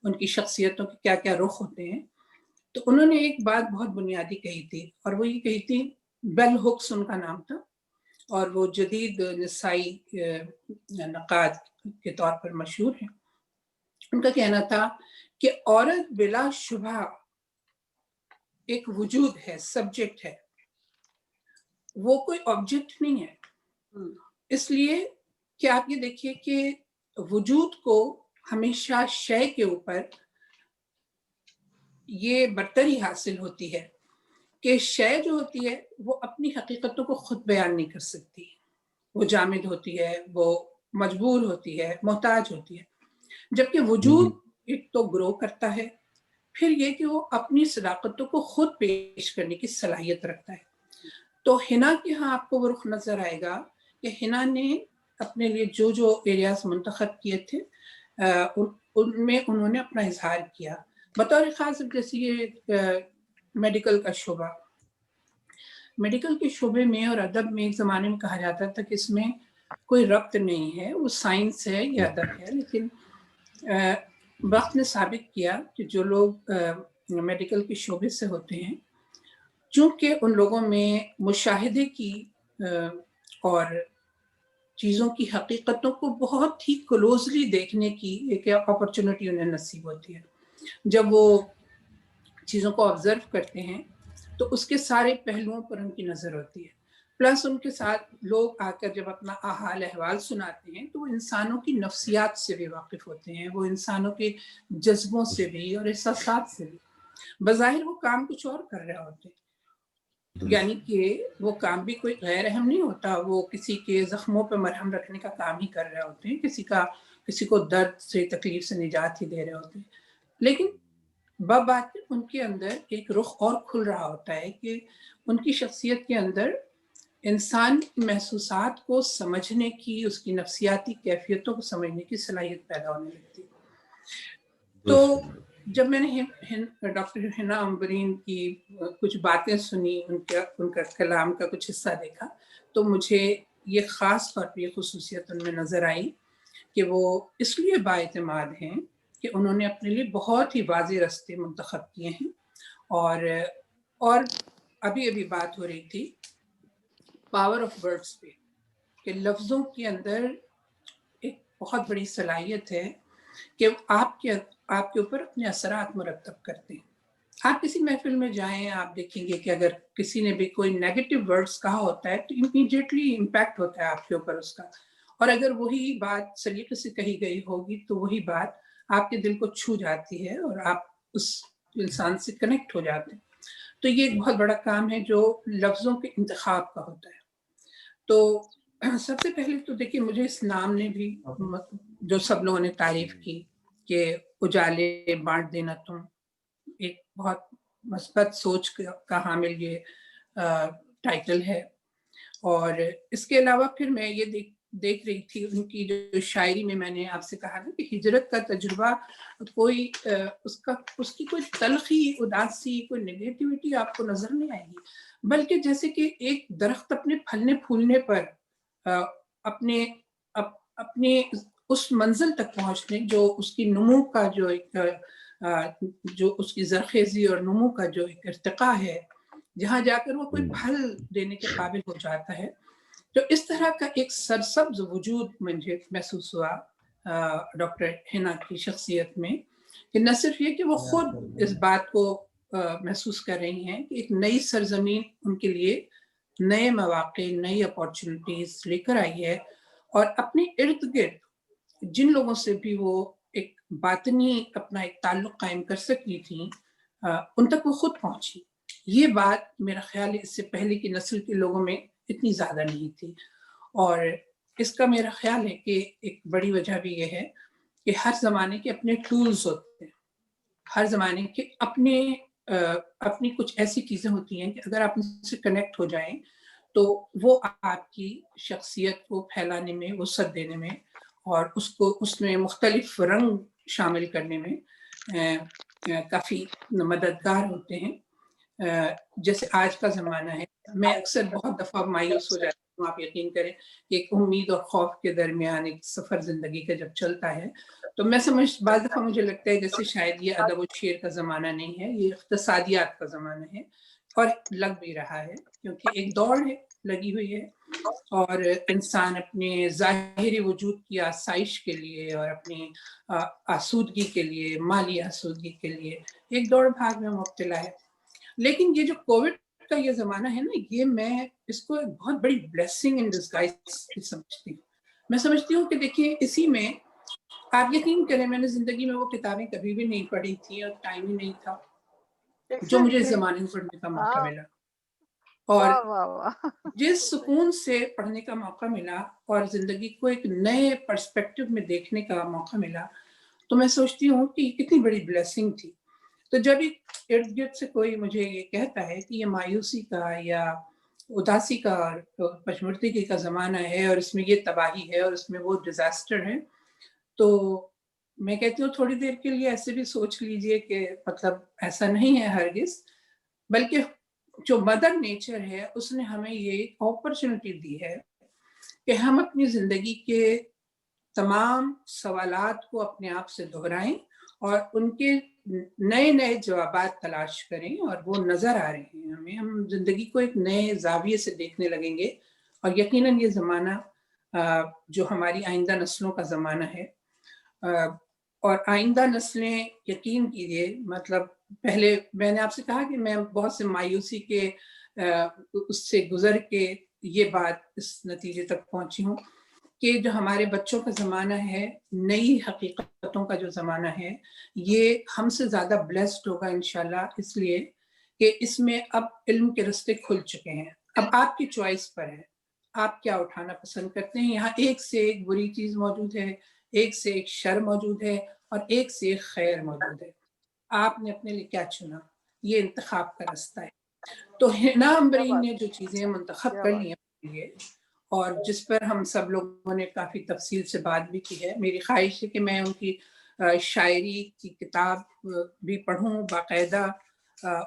ان کی شخصیتوں کے کیا کیا رخ ہوتے ہیں، تو انہوں نے ایک بات بہت بنیادی کہی تھی، اور وہ یہ کہی تھی، بیل ہکس ان کا نام تھا، اور وہ جدید نسائی نقاد کے طور پر مشہور ہیں. ان کا کہنا تھا کہ عورت بلا شبہ ایک وجود ہے، سبجیکٹ ہے، وہ کوئی آبجیکٹ نہیں ہے. اس لیے کہ آپ یہ دیکھیے کہ وجود کو ہمیشہ شے کے اوپر یہ برتری حاصل ہوتی ہے کہ شے جو ہوتی ہے وہ اپنی حقیقتوں کو خود بیان نہیں کر سکتی، وہ جامد ہوتی ہے، وہ مجبور ہوتی ہے، محتاج ہوتی ہے. جبکہ وجود ایک تو گرو کرتا ہے، پھر یہ کہ وہ اپنی صداقتوں کو خود پیش کرنے کی صلاحیت رکھتا ہے. تو حنا کے ہاں آپ کو وہ رخ نظر آئے گا کہ حنا نے اپنے لیے جو جو ایریاز منتخب کیے تھے ان میں انہوں نے اپنا اظہار کیا. بطور خاص جیسے یہ میڈیکل کا شعبہ، میڈیکل کے شعبے میں اور ادب میں ایک زمانے میں کہا جاتا تھا کہ اس میں کوئی ربط نہیں ہے، وہ سائنس ہے یا ادب ہے. لیکن وقت نے ثابت کیا کہ جو لوگ میڈیکل کے شعبے سے ہوتے ہیں، چونکہ ان لوگوں میں مشاہدے کی اور چیزوں کی حقیقتوں کو بہت ہی کلوزلی دیکھنے کی ایک اپرچونٹی انہیں نصیب ہوتی ہے. جب وہ چیزوں کو آبزرو کرتے ہیں تو اس کے سارے پہلوؤں پر ان کی نظر ہوتی ہے. پلس ان کے ساتھ لوگ آ کر جب اپنا حال احوال سناتے ہیں تو وہ انسانوں کی نفسیات سے بھی واقف ہوتے ہیں، وہ انسانوں کے جذبوں سے بھی اور احساسات سے بھی. بظاہر وہ کام کچھ اور کر رہے ہوتے ہیں، یعنی کہ وہ کام بھی کوئی غیر اہم نہیں ہوتا، وہ کسی کے زخموں پہ مرہم رکھنے کا کام ہی کر رہے ہوتے ہیں، کسی کو درد سے، تکلیف سے نجات ہی دے رہے ہوتے ہیں. لیکن بات ان کے اندر ایک رخ اور کھل رہا ہوتا ہے کہ ان کی شخصیت کے اندر انسان کی محسوسات کو سمجھنے کی، اس کی نفسیاتی کیفیتوں کو سمجھنے کی صلاحیت پیدا ہونے لگتی. تو جب میں نے ڈاکٹر حنا عنبرین کی کچھ باتیں سنی، ان کا کلام کا کچھ حصہ دیکھا، تو مجھے یہ خاص طور پہ یہ خصوصیت ان میں نظر آئی کہ وہ اس لیے بااعتماد ہیں کہ انہوں نے اپنے لیے بہت ہی واضح راستے منتخب کیے ہیں. اور ابھی بات ہو رہی تھی پاور آف ورڈز پہ، کہ لفظوں کے اندر ایک بہت بڑی صلاحیت ہے کہ آپ کے اوپر اپنے اثرات مرتب کرتے ہیں. آپ کسی محفل میں جائیں، آپ دیکھیں گے کہ اگر کسی نے بھی کوئی نیگیٹو ورڈز کہا ہوتا ہے تو امیڈیٹلی امپیکٹ ہوتا ہے آپ کے اوپر اس کا، اور اگر وہی بات سلیقے سے کہی گئی ہوگی تو وہی بات آپ کے دل کو چھو جاتی ہے اور آپ اس انسان سے کنیکٹ ہو جاتے ہیں. تو یہ ایک بہت بڑا کام ہے جو لفظوں کے انتخاب کا ہوتا ہے. تو سب سے پہلے تو دیکھیے مجھے اس نام نے بھی، جو سب لوگوں نے تعریف کی کہ اجالے بانٹ دینا تم، ایک بہت مثبت سوچ کا حامل یہ ٹائٹل ہے. اور اس کے علاوہ پھر میں یہ دیکھ رہی تھی ان کی جو شاعری میں نے آپ سے کہا نا کہ ہجرت کا تجربہ کوئی اس کی کوئی تلخی، اداسی، کوئی نیگیٹیوٹی آپ کو نظر نہیں آئے گی، بلکہ جیسے کہ ایک درخت اپنے پھلنے پھولنے پر اپنے اس منزل تک پہنچنے، جو اس کی نمو کا جو اس کی زرخیزی اور نمو کا جو ایک ارتقاء ہے، جہاں جا کر وہ کوئی پھل دینے کے قابل ہو جاتا ہے. تو اس طرح کا ایک سرسبز وجود مجھے محسوس ہوا ڈاکٹر حنا کی شخصیت میں، کہ نہ صرف یہ کہ وہ خود اس بات کو محسوس کر رہی ہیں کہ ایک نئی سرزمین ان کے لیے نئے مواقع، نئی اپارچونٹیز لے کر آئی ہے، اور اپنے ارد گرد جن لوگوں سے بھی وہ ایک باطنی اپنا ایک تعلق قائم کر سکی تھیں، ان تک وہ خود پہنچی. یہ بات میرا خیال ہے اس سے پہلے کی نسل کے لوگوں میں اتنی زیادہ نہیں تھی. اور اس کا میرا خیال ہے کہ ایک بڑی وجہ بھی یہ ہے کہ ہر زمانے کے اپنے ٹولز ہوتے ہیں، ہر زمانے کے اپنی کچھ ایسی چیزیں ہوتی ہیں کہ اگر آپ ان سے کنیکٹ ہو جائیں تو وہ آپ کی شخصیت کو پھیلانے میں، وسعت دینے میں اور اس میں مختلف رنگ شامل کرنے میں کافی مددگار ہوتے ہیں. جیسے آج کا زمانہ ہے، میں اکثر بہت دفعہ مایوس ہو جاتی ہوں، آپ یقین کریں، ایک امید اور خوف کے درمیان ایک سفر زندگی کا جب چلتا ہے تو میں بعض دفعہ مجھے لگتا ہے جیسے شاید یہ ادب و شعر کا زمانہ نہیں ہے، یہ اقتصادیات کا زمانہ ہے، اور لگ بھی رہا ہے کیونکہ ایک دوڑ ہے لگی ہوئی ہے، اور انسان اپنے ظاہری وجود کی آسائش کے لیے اور اپنی آسودگی کے لیے، مالی آسودگی کے لیے ایک دوڑ بھاگ میں مبتلا ہے. لیکن یہ جو کووڈ کا یہ زمانہ ہے نا، یہ میں اس کو ایک بہت بڑی بلیسنگ ان ڈسگائز سمجھتی ہوں. میں سمجھتی ہوں کہ دیکھیے اسی میں آپ یقین کریں، میں نے زندگی میں وہ کتابیں کبھی بھی نہیں پڑھی تھی اور ٹائم ہی نہیں تھا جو مجھے اس زمانے میں پڑھنے کا موقع ملا، اور جس سکون سے پڑھنے کا موقع ملا اور زندگی کو ایک نئے پرسپیکٹو میں دیکھنے کا موقع ملا، تو میں سوچتی ہوں کہ یہ کتنی بڑی بلیسنگ تھی. تو جب ارد گرد سے کوئی مجھے یہ کہتا ہے کہ یہ مایوسی کا یا اداسی کا پشمردگی کا زمانہ ہے اور اس میں یہ تباہی ہے اور اس میں وہ ڈیزاسٹر ہے، تو میں کہتی ہوں تھوڑی دیر کے لیے ایسے بھی سوچ لیجئے کہ مطلب ایسا نہیں ہے ہرگز، بلکہ جو مدر نیچر ہے اس نے ہمیں یہ اپرچونٹی دی ہے کہ ہم اپنی زندگی کے تمام سوالات کو اپنے آپ سے دہرائیں اور ان کے نئے نئے جوابات تلاش کریں، اور وہ نظر آ رہے ہیں ہمیں. ہم زندگی کو ایک نئے زاویے سے دیکھنے لگیں گے، اور یقیناً یہ زمانہ جو ہماری آئندہ نسلوں کا زمانہ ہے، اور آئندہ نسلیں یقین کیجیے، مطلب پہلے میں نے آپ سے کہا کہ میں بہت سے مایوسی کے اس سے گزر کے یہ بات اس نتیجے تک پہنچی ہوں کہ جو ہمارے بچوں کا زمانہ ہے، نئی حقیقتوں کا جو زمانہ ہے، یہ ہم سے زیادہ بلیسڈ ہوگا انشاءاللہ، اس لیے کہ اس میں اب علم کے رستے کھل چکے ہیں. اب آپ کی چوائس پر ہے، آپ کیا اٹھانا پسند کرتے ہیں. یہاں ایک سے ایک بری چیز موجود ہے، ایک سے ایک شر موجود ہے، اور ایک سے ایک خیر موجود ہے. آپ نے اپنے لیے کیا چنا، یہ انتخاب کا رستہ ہے. تو ہنا امبرین نے جو چیزیں منتخب کر لی ہیں اور جس پر ہم سب لوگوں نے کافی تفصیل سے بات بھی کی ہے، میری خواہش ہے کہ میں ان کی شاعری کی کتاب بھی پڑھوں باقاعدہ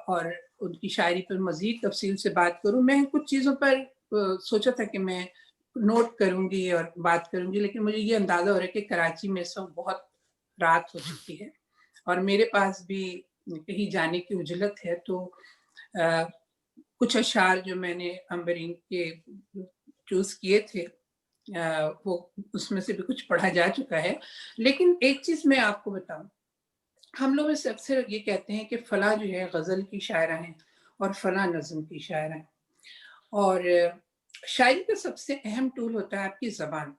اور ان کی شاعری پر مزید تفصیل سے بات کروں. میں کچھ چیزوں پر سوچا تھا کہ میں نوٹ کروں گی اور بات کروں گی، لیکن مجھے یہ اندازہ ہو رہا ہے کہ کراچی میں اس وقت بہت رات ہو چکی ہے اور میرے پاس بھی کہیں جانے کی اجلت ہے. تو کچھ اشعار جو میں نے امبرین کے چوز کیے تھے وہ اس میں سے بھی کچھ پڑھا جا چکا ہے. لیکن ایک چیز میں آپ کو بتاؤں، ہم لوگ اس سے اکثر یہ کہتے ہیں کہ فلاں جو ہے غزل کی شاعرہ ہیں اور فلاں نظم کی شاعرہ ہیں، اور شاعری کا سب سے اہم ٹول ہوتا ہے آپ کی زبان.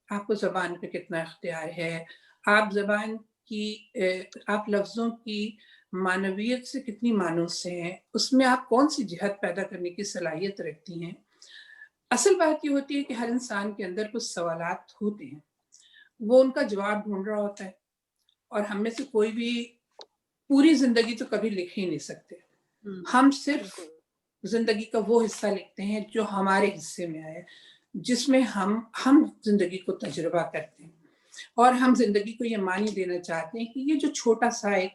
آپ کو زبان پہ کتنا اختیار ہے، آپ زبان کی آپ لفظوں کی معنویت سے کتنی مانوس سے ہیں، اس میں آپ کون سی جہت پیدا کرنے کی صلاحیت رکھتی ہیں. اصل بات یہ ہوتی ہے کہ ہر انسان کے اندر کچھ سوالات ہوتے ہیں، وہ ان کا جواب ڈھونڈ رہا ہوتا ہے، اور ہم میں سے کوئی بھی پوری زندگی تو کبھی لکھ ہی نہیں سکتے. ہم صرف زندگی کا وہ حصہ لکھتے ہیں جو ہمارے حصے میں آئے، جس میں ہم زندگی کو تجربہ کرتے ہیں، اور ہم زندگی کو یہ معنی دینا چاہتے ہیں کہ یہ جو چھوٹا سا ایک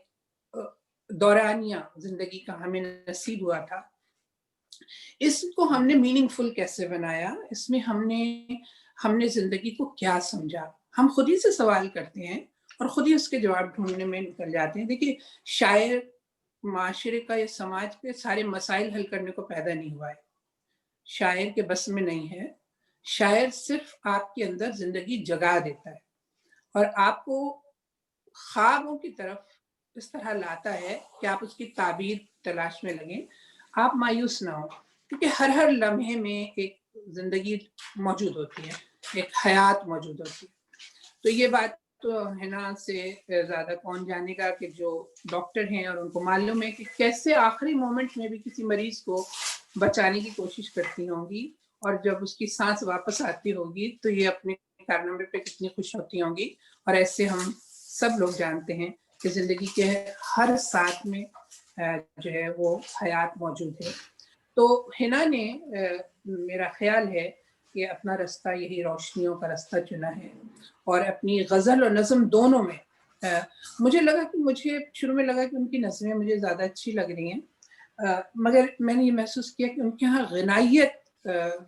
دورانیہ زندگی کا ہمیں نصیب ہوا تھا، اس کو ہم نے میننگ فل کیسے بنایا، اس میں ہم نے زندگی کو کیا سمجھا. ہم خود ہی سے سوال کرتے ہیں اور خود ہی اس کے جواب ڈھونڈنے میں نکل جاتے ہیں. دیکھیے، شاعر معاشرے کا یا سماج کے سارے مسائل حل کرنے کو پیدا نہیں ہوا ہے، شاعر کے بس میں نہیں ہے. شاعر صرف آپ کے اندر زندگی جگا دیتا ہے اور آپ کو خوابوں کی طرف اس طرح لاتا ہے کہ آپ اس کی تعبیر تلاش میں لگیں. آپ مایوس نہ ہوں، کیونکہ ہر لمحے میں ایک زندگی موجود ہوتی ہے، ایک حیات موجود ہوتی ہے. تو یہ بات تو حنا سے زیادہ کون جانے گا کہ جو ڈاکٹر ہیں اور ان کو معلوم ہے کہ کیسے آخری مومنٹ میں بھی کسی مریض کو بچانے کی کوشش کرتی ہوں گی، اور جب اس کی سانس واپس آتی ہوگی تو یہ اپنے کارنامے پہ کتنی خوش ہوتی ہوں گی. اور ایسے ہم سب لوگ جانتے ہیں کہ زندگی کے ہر ساتھ میں جو ہے وہ حیات موجود ہے. تو حنا نے میرا خیال ہے کہ اپنا راستہ یہی روشنیوں کا راستہ چنا ہے، اور اپنی غزل اور نظم دونوں میں مجھے لگا کہ مجھے شروع میں لگا کہ ان کی نظمیں مجھے زیادہ اچھی لگ رہی ہیں، مگر میں نے یہ محسوس کیا کہ ان کے ہاں غنائیت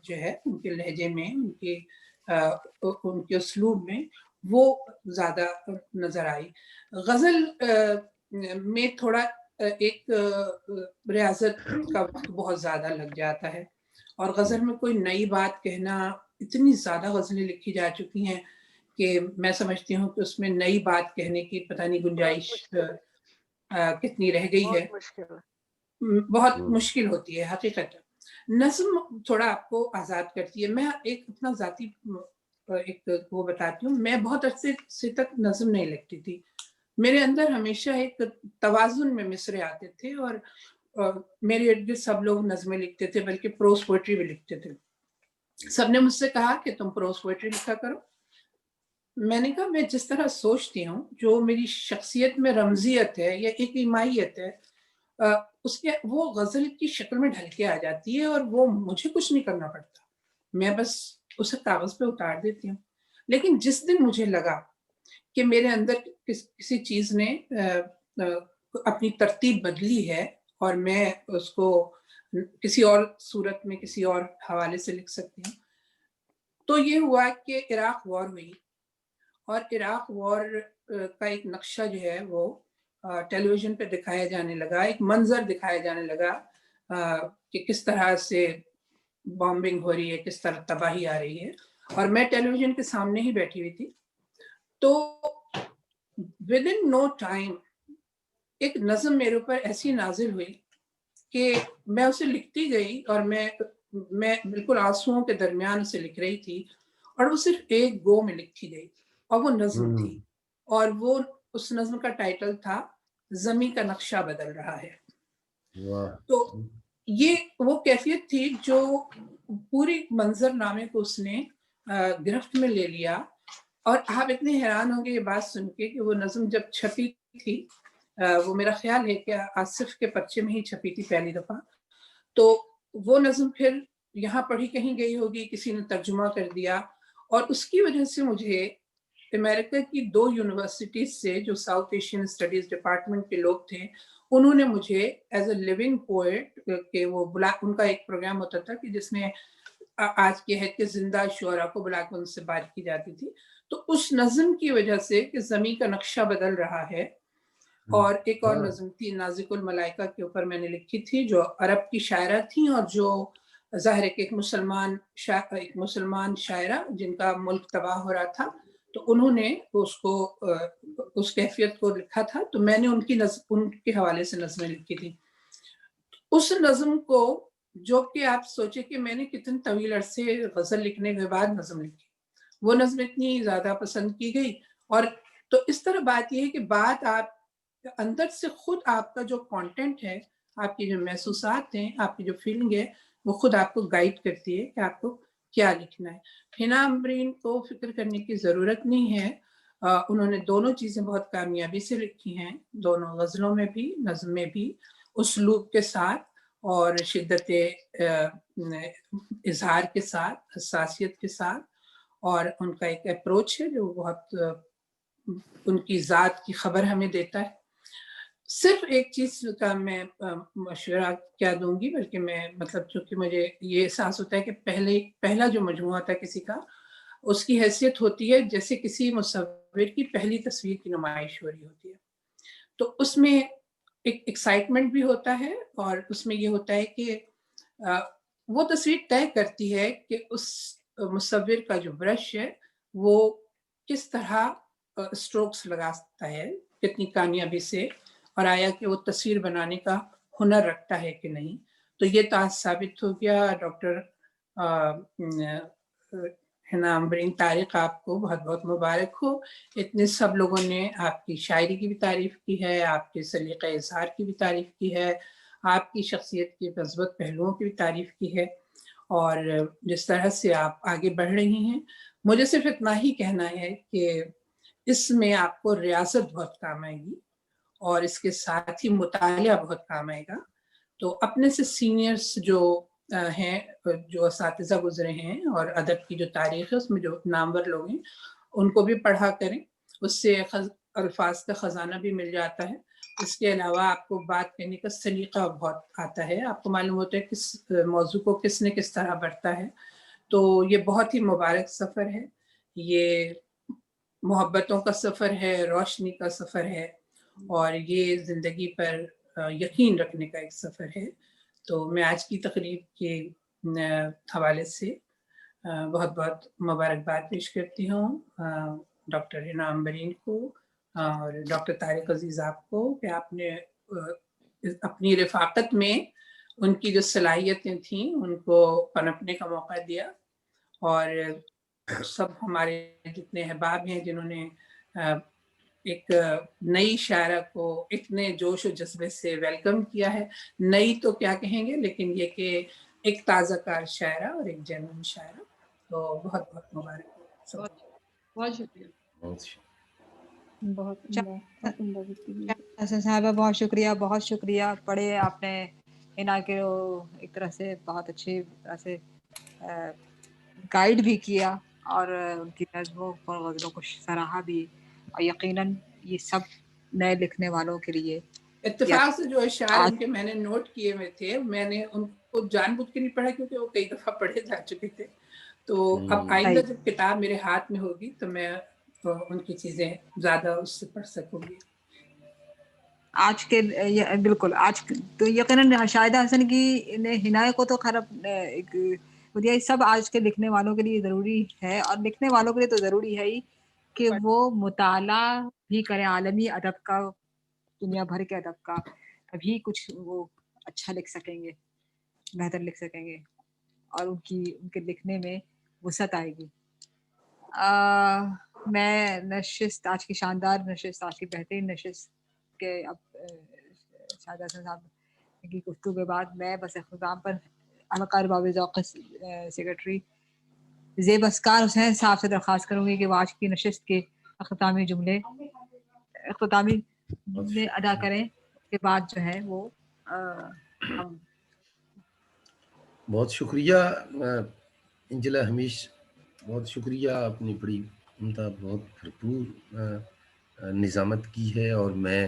جو ہے ان کے لہجے میں، ان کے اسلوب میں وہ زیادہ نظر آئی۔ غزل میں تھوڑا ایک ریاضت کا وقت بہت زیادہ لگ جاتا ہے، اور غزل میں کوئی نئی بات کہنا، اتنی زیادہ غزلیں لکھی جا چکی ہیں کہ میں سمجھتی ہوں کہ اس میں نئی بات کہنے کی پتہ نہیں گنجائش کتنی رہ گئی ہے، بہت مشکل ہوتی ہے حقیقت۔ نظم تھوڑا آپ کو آزاد کرتی ہے۔ میں ایک اپنا ذاتی ایک وہ بتاتی ہوں، میں بہت عرصے سے تک نظم نہیں لکھتی تھی، میرے اندر ہمیشہ ایک توازن میں مصرے آتے تھے، اور میرے ارد گرد سب لوگ نظمیں لکھتے تھے، بلکہ پروز پوئٹری بھی لکھتے تھے۔ سب نے مجھ سے کہا کہ تم پروز پوئٹری لکھا کرو۔ میں نے کہا میں جس طرح سوچتی ہوں، جو میری شخصیت میں رمزیت ہے یا ایک ایمائیت ہے، اس کے وہ غزل کی شکل میں ڈھل کے آ جاتی ہے، اور وہ مجھے کچھ نہیں کرنا پڑتا، میں بس اسے کاغذ پہ اتار دیتی ہوں۔ لیکن جس دن مجھے لگا کہ میرے اندر کسی چیز نے اپنی ترتیب بدلی ہے اور میں اس کو کسی اور صورت میں کسی اور حوالے سے لکھ سکتی ہوں، تو یہ ہوا کہ عراق وار ہوئی، اور عراق وار کا ایک نقشہ جو ہے وہ ٹیلی ویژن پہ دکھایا جانے لگا، ایک منظر دکھایا جانے لگا کہ کس طرح سے بامبنگ ہو رہی ہے، کس طرح تباہی آ رہی ہے، اور میں ٹیلی ویژن کے سامنے ہی بیٹھی ہوئی تھی۔ تو within no time ایک نظم میرے اوپر ایسی نازل ہوئی کہ میں اسے لکھتی گئی، اور میں بالکل آنسوؤں کے درمیان اسے لکھ رہی تھی، اور وہ صرف ایک گو میں لکھی گئی، اور وہ نظم تھی، اور وہ اس نظم کا ٹائٹل تھا زمیں کا نقشہ بدل رہا ہے۔ تو یہ وہ کیفیت تھی جو پوری منظر نامے کو اس نے گرفت میں لے لیا، اور آپ اتنے حیران ہوں گے یہ بات سن کے کہ وہ نظم جب چھپی تھی، وہ میرا خیال ہے کہ آصف کے پرچے میں ہی چھپی تھی پہلی دفعہ، تو وہ نظم پھر یہاں پڑھی کہیں گئی ہوگی، کسی نے ترجمہ کر دیا، اور اس کی وجہ سے مجھے امریکہ کی 2 یونیورسٹیز سے جو ساؤتھ ایشین اسٹڈیز ڈپارٹمنٹ کے لوگ تھے، انہوں نے مجھے ایز اے لیونگ پوئٹ، کہ وہ ان کا ایک پروگرام ہوتا تھا کہ جس میں آج کے ہے کہ زندہ شعراء کو بلا کے ان سے بات کی جاتی تھی، تو اس نظم کی وجہ سے کہ زمیں کا نقشہ بدل رہا ہے، اور ایک اور نظم تھی نازک الملائکہ کے اوپر میں نے لکھی تھی، جو عرب کی شاعرہ تھیں، اور جو ظاہر ہے کہ ایک مسلمان شاعرہ جن کا ملک تباہ ہو رہا تھا، تو انہوں نے اس کیفیت کو لکھا تھا، تو میں نے ان کے حوالے سے نظمیں لکھی تھی۔ اس نظم کو، جو کہ آپ سوچے کہ میں نے کتنے طویل عرصے غزل لکھنے کے بعد نظم لکھی، وہ نظم اتنی زیادہ پسند کی گئی، اور تو اس طرح بات یہ ہے کہ بات آپ اندر سے خود آپ کا جو کانٹینٹ ہے، آپ کی جو محسوسات ہیں، آپ کی جو فیلنگ ہے، وہ خود آپ کو گائیڈ کرتی ہے کہ آپ کو کیا لکھنا ہے۔ حنا عمرین کو فکر کرنے کی ضرورت نہیں ہے، انہوں نے دونوں چیزیں بہت کامیابی سے لکھی ہیں، دونوں غزلوں میں بھی، نظم میں بھی، اسلوب کے ساتھ اور شدت اظہار کے ساتھ، حساسیت کے ساتھ، اور ان کا ایک اپروچ ہے جو بہت ان کی ذات کی خبر ہمیں دیتا ہے۔ صرف ایک چیز کا میں مشورہ کیا دوں گی، بلکہ میں مطلب چونکہ مجھے یہ احساس ہوتا ہے کہ پہلا جو مجموعہ تھا کسی کا، اس کی حیثیت ہوتی ہے جیسے کسی مصور کی پہلی تصویر کی نمائش ہو رہی ہوتی ہے، تو اس میں ایک ایکسائٹمنٹ بھی ہوتا ہے، اور اس میں یہ ہوتا ہے کہ وہ تصویر طے کرتی ہے کہ اس مصور کا جو برش ہے وہ کس طرح اسٹروکس لگاتا ہے، کتنی کامیابی سے، اور آیا کہ وہ تصویر بنانے کا ہنر رکھتا ہے کہ نہیں۔ تو یہ تو آج ثابت ہو گیا۔ ڈاکٹر حنا عمرین طارق، آپ کو بہت بہت مبارک ہو، اتنے سب لوگوں نے آپ کی شاعری کی بھی تعریف کی ہے، آپ کے سلیقہ اظہار کی بھی تعریف کی ہے، آپ کی شخصیت کے مثبت پہلوؤں کی بھی تعریف کی ہے، اور جس طرح سے آپ آگے بڑھ رہی ہیں، مجھے صرف اتنا ہی کہنا ہے کہ اس میں آپ کو ریاضت بہت کام آئے گی، اور اس کے ساتھ ہی مطالعہ بہت کام آئے گا۔ تو اپنے سے سینئرز جو ہیں جو اساتذہ گزرے ہیں اور ادب کی جو تاریخ ہے اس میں جو نامور لوگ ہیں ان کو بھی پڑھا کریں، اس سے الفاظ کا خزانہ بھی مل جاتا ہے. اس کے علاوہ آپ کو بات کرنے کا سلیقہ بہت آتا ہے، آپ کو معلوم ہوتا ہے کس موضوع کو کس نے کس طرح بڑھتا ہے. تو یہ بہت ہی مبارک سفر ہے، یہ محبتوں کا سفر ہے، روشنی کا سفر ہے، اور یہ زندگی پر یقین رکھنے کا ایک سفر ہے. تو میں آج کی تقریب کے حوالے سے بہت بہت مبارکباد پیش کرتی ہوں ڈاکٹر حنا عمبرین کو اور ڈاکٹر طارق عزیز آپ کو کہ آپ نے اپنی رفاقت میں ان کی جو صلاحیتیں تھیں ان کو پنپنے کا موقع دیا. اور سب ہمارے جتنے احباب ہیں جنہوں نے ایک نئی شاعرہ کو اتنے جوش و جذبے سے ویلکم کیا ہے، نئی تو کیا کہیں گے لیکن یہ کہ ایک تازہ کار شاعرہ اور ایک جنون شاعرہ. تو بہت بہت مبارک. بہت شکریہ. بہت عمدہ گفتگو. حسن صاحبہ بہت شکریہ، بہت شکریہ. پڑھے آپ نے حنا کے ایک طرح سے بہت اچھی طرح سے گائیڈ بھی کیا اور ان کی نظموں اور غزلوں کو سراہا بھی، اور یقیناً یہ سب نئے لکھنے والوں کے لیے اتفاق سے جو اشعار ان کے میں نے نوٹ کیے ہوئے تھے میں نے ان کو جان بوجھ کے نہیں پڑھا کیونکہ وہ کئی دفعہ پڑھے جا چکے تھے. تو اب آئندہ جب کتاب میرے ہاتھ میں ہوگی تو میں ان کی چیزیں زیادہ اس سے پڑھ سکوں گی. آج کے بالکل آج تو یقیناً شاہدہ حسن کی حنا کو تو خراب یہ سب آج کے لکھنے والوں کے لیے ضروری ہے، اور لکھنے والوں کے لیے تو ضروری ہے ہی کہ وہ مطالعہ بھی کریں عالمی ادب کا، دنیا بھر کے ادب کا، تبھی کچھ وہ اچھا لکھ سکیں گے، بہتر لکھ سکیں گے اور ان کے لکھنے میں وسعت آئے گی. میں نشست، آج کی شاندار نشست، آج کی بہترین نشست کے اب شاہدہ حسن صاحب کی گفتگو کے بعد میں بس اختتام پر حلقہ ارباب ذوق سیکرٹری زیب اسکار حسین صاحب سے درخواست کروں گی کہ وہ آج کی نشست کے اختتامی جملے ادا کریں. اس کے بعد جو ہے وہ ہم بہت شکریہ انجلا ہمیش، بہت شکریہ. آپ نے بڑی عمدہ بہت بھرپور نظامت کی ہے، اور میں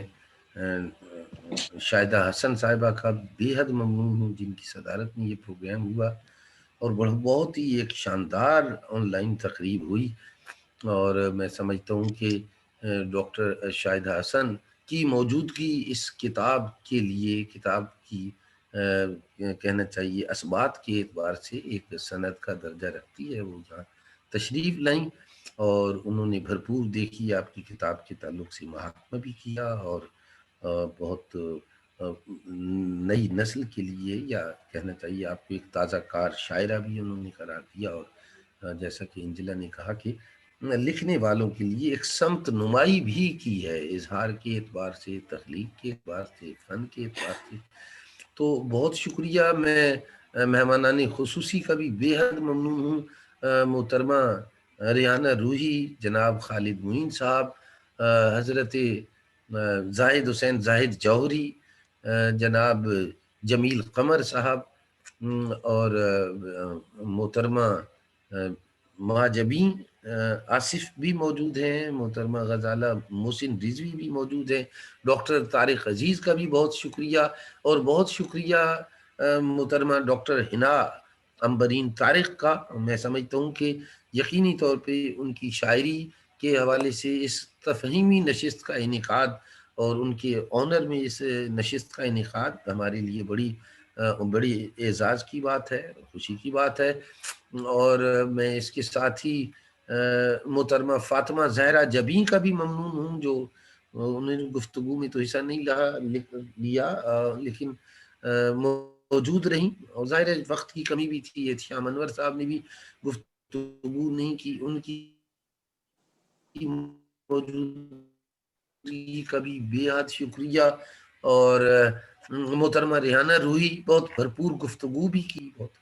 شاہدہ حسن صاحبہ کا بے حد ممنون ہوں جن کی صدارت میں یہ پروگرام ہوا اور بہت ہی ایک شاندار آن لائن تقریب ہوئی. اور میں سمجھتا ہوں کہ ڈاکٹر شاہدہ حسن کی موجودگی اس کتاب کے لیے، کتاب کی کہنا چاہیے اسبات کے اعتبار سے ایک سند کا درجہ رکھتی ہے. وہ جہاں تشریف لائیں اور انہوں نے بھرپور دیکھی آپ کی کتاب کے تعلق سے محاکمہ بھی کیا، اور بہت نئی نسل کے لیے، یا کہنا چاہیے آپ کو ایک تازہ کار شاعرہ بھی انہوں نے قرار دیا. اور جیسا کہ انجلا نے کہا کہ لکھنے والوں کے لیے ایک سمت نمائی بھی کی ہے، اظہار کے اعتبار سے، تخلیق کے اعتبار سے، فن کے اعتبار سے. تو بہت شکریہ. میں مہمانان خصوصی کا بھی بے حد ممنون ہوں. محترمہ ریحانہ روحی، جناب خالد معین صاحب، حضرت زاہد حسین زاہد جوہری، جناب جمیل قمر صاحب، اور محترمہ مہاجبین آصف بھی موجود ہیں، محترمہ غزالہ محسن رضوی بھی موجود ہیں. ڈاکٹر طارق عزیز کا بھی بہت شکریہ، اور بہت شکریہ محترمہ ڈاکٹر حنا عمبرین طارق کا. میں سمجھتا ہوں کہ یقینی طور پہ ان کی شاعری کے حوالے سے اس تفہیمی نشست کا انعقاد اور ان کے آنر میں اس نشست کا انعقاد ہمارے لیے بڑی اعزاز کی بات ہے، خوشی کی بات ہے. اور میں اس کے ساتھ ہی محترمہ فاطمہ زہرا جبیں کا بھی ممنون ہوں، جو انہوں نے گفتگو میں تو حصہ نہیں لیا لیکن موجود رہیں، اور ظاہر وقت کی کمی بھی تھی. احتشام انور صاحب نے بھی گفتگو نہیں کی، ان کی موجودگی کا بھی بے حد شکریہ. اور محترمہ ریحانہ روحی بہت بھرپور گفتگو بھی کی، بہت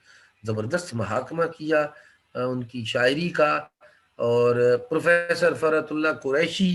زبردست محاکمہ کیا ان کی شاعری کا. اور پروفیسر فرحت اللہ قریشی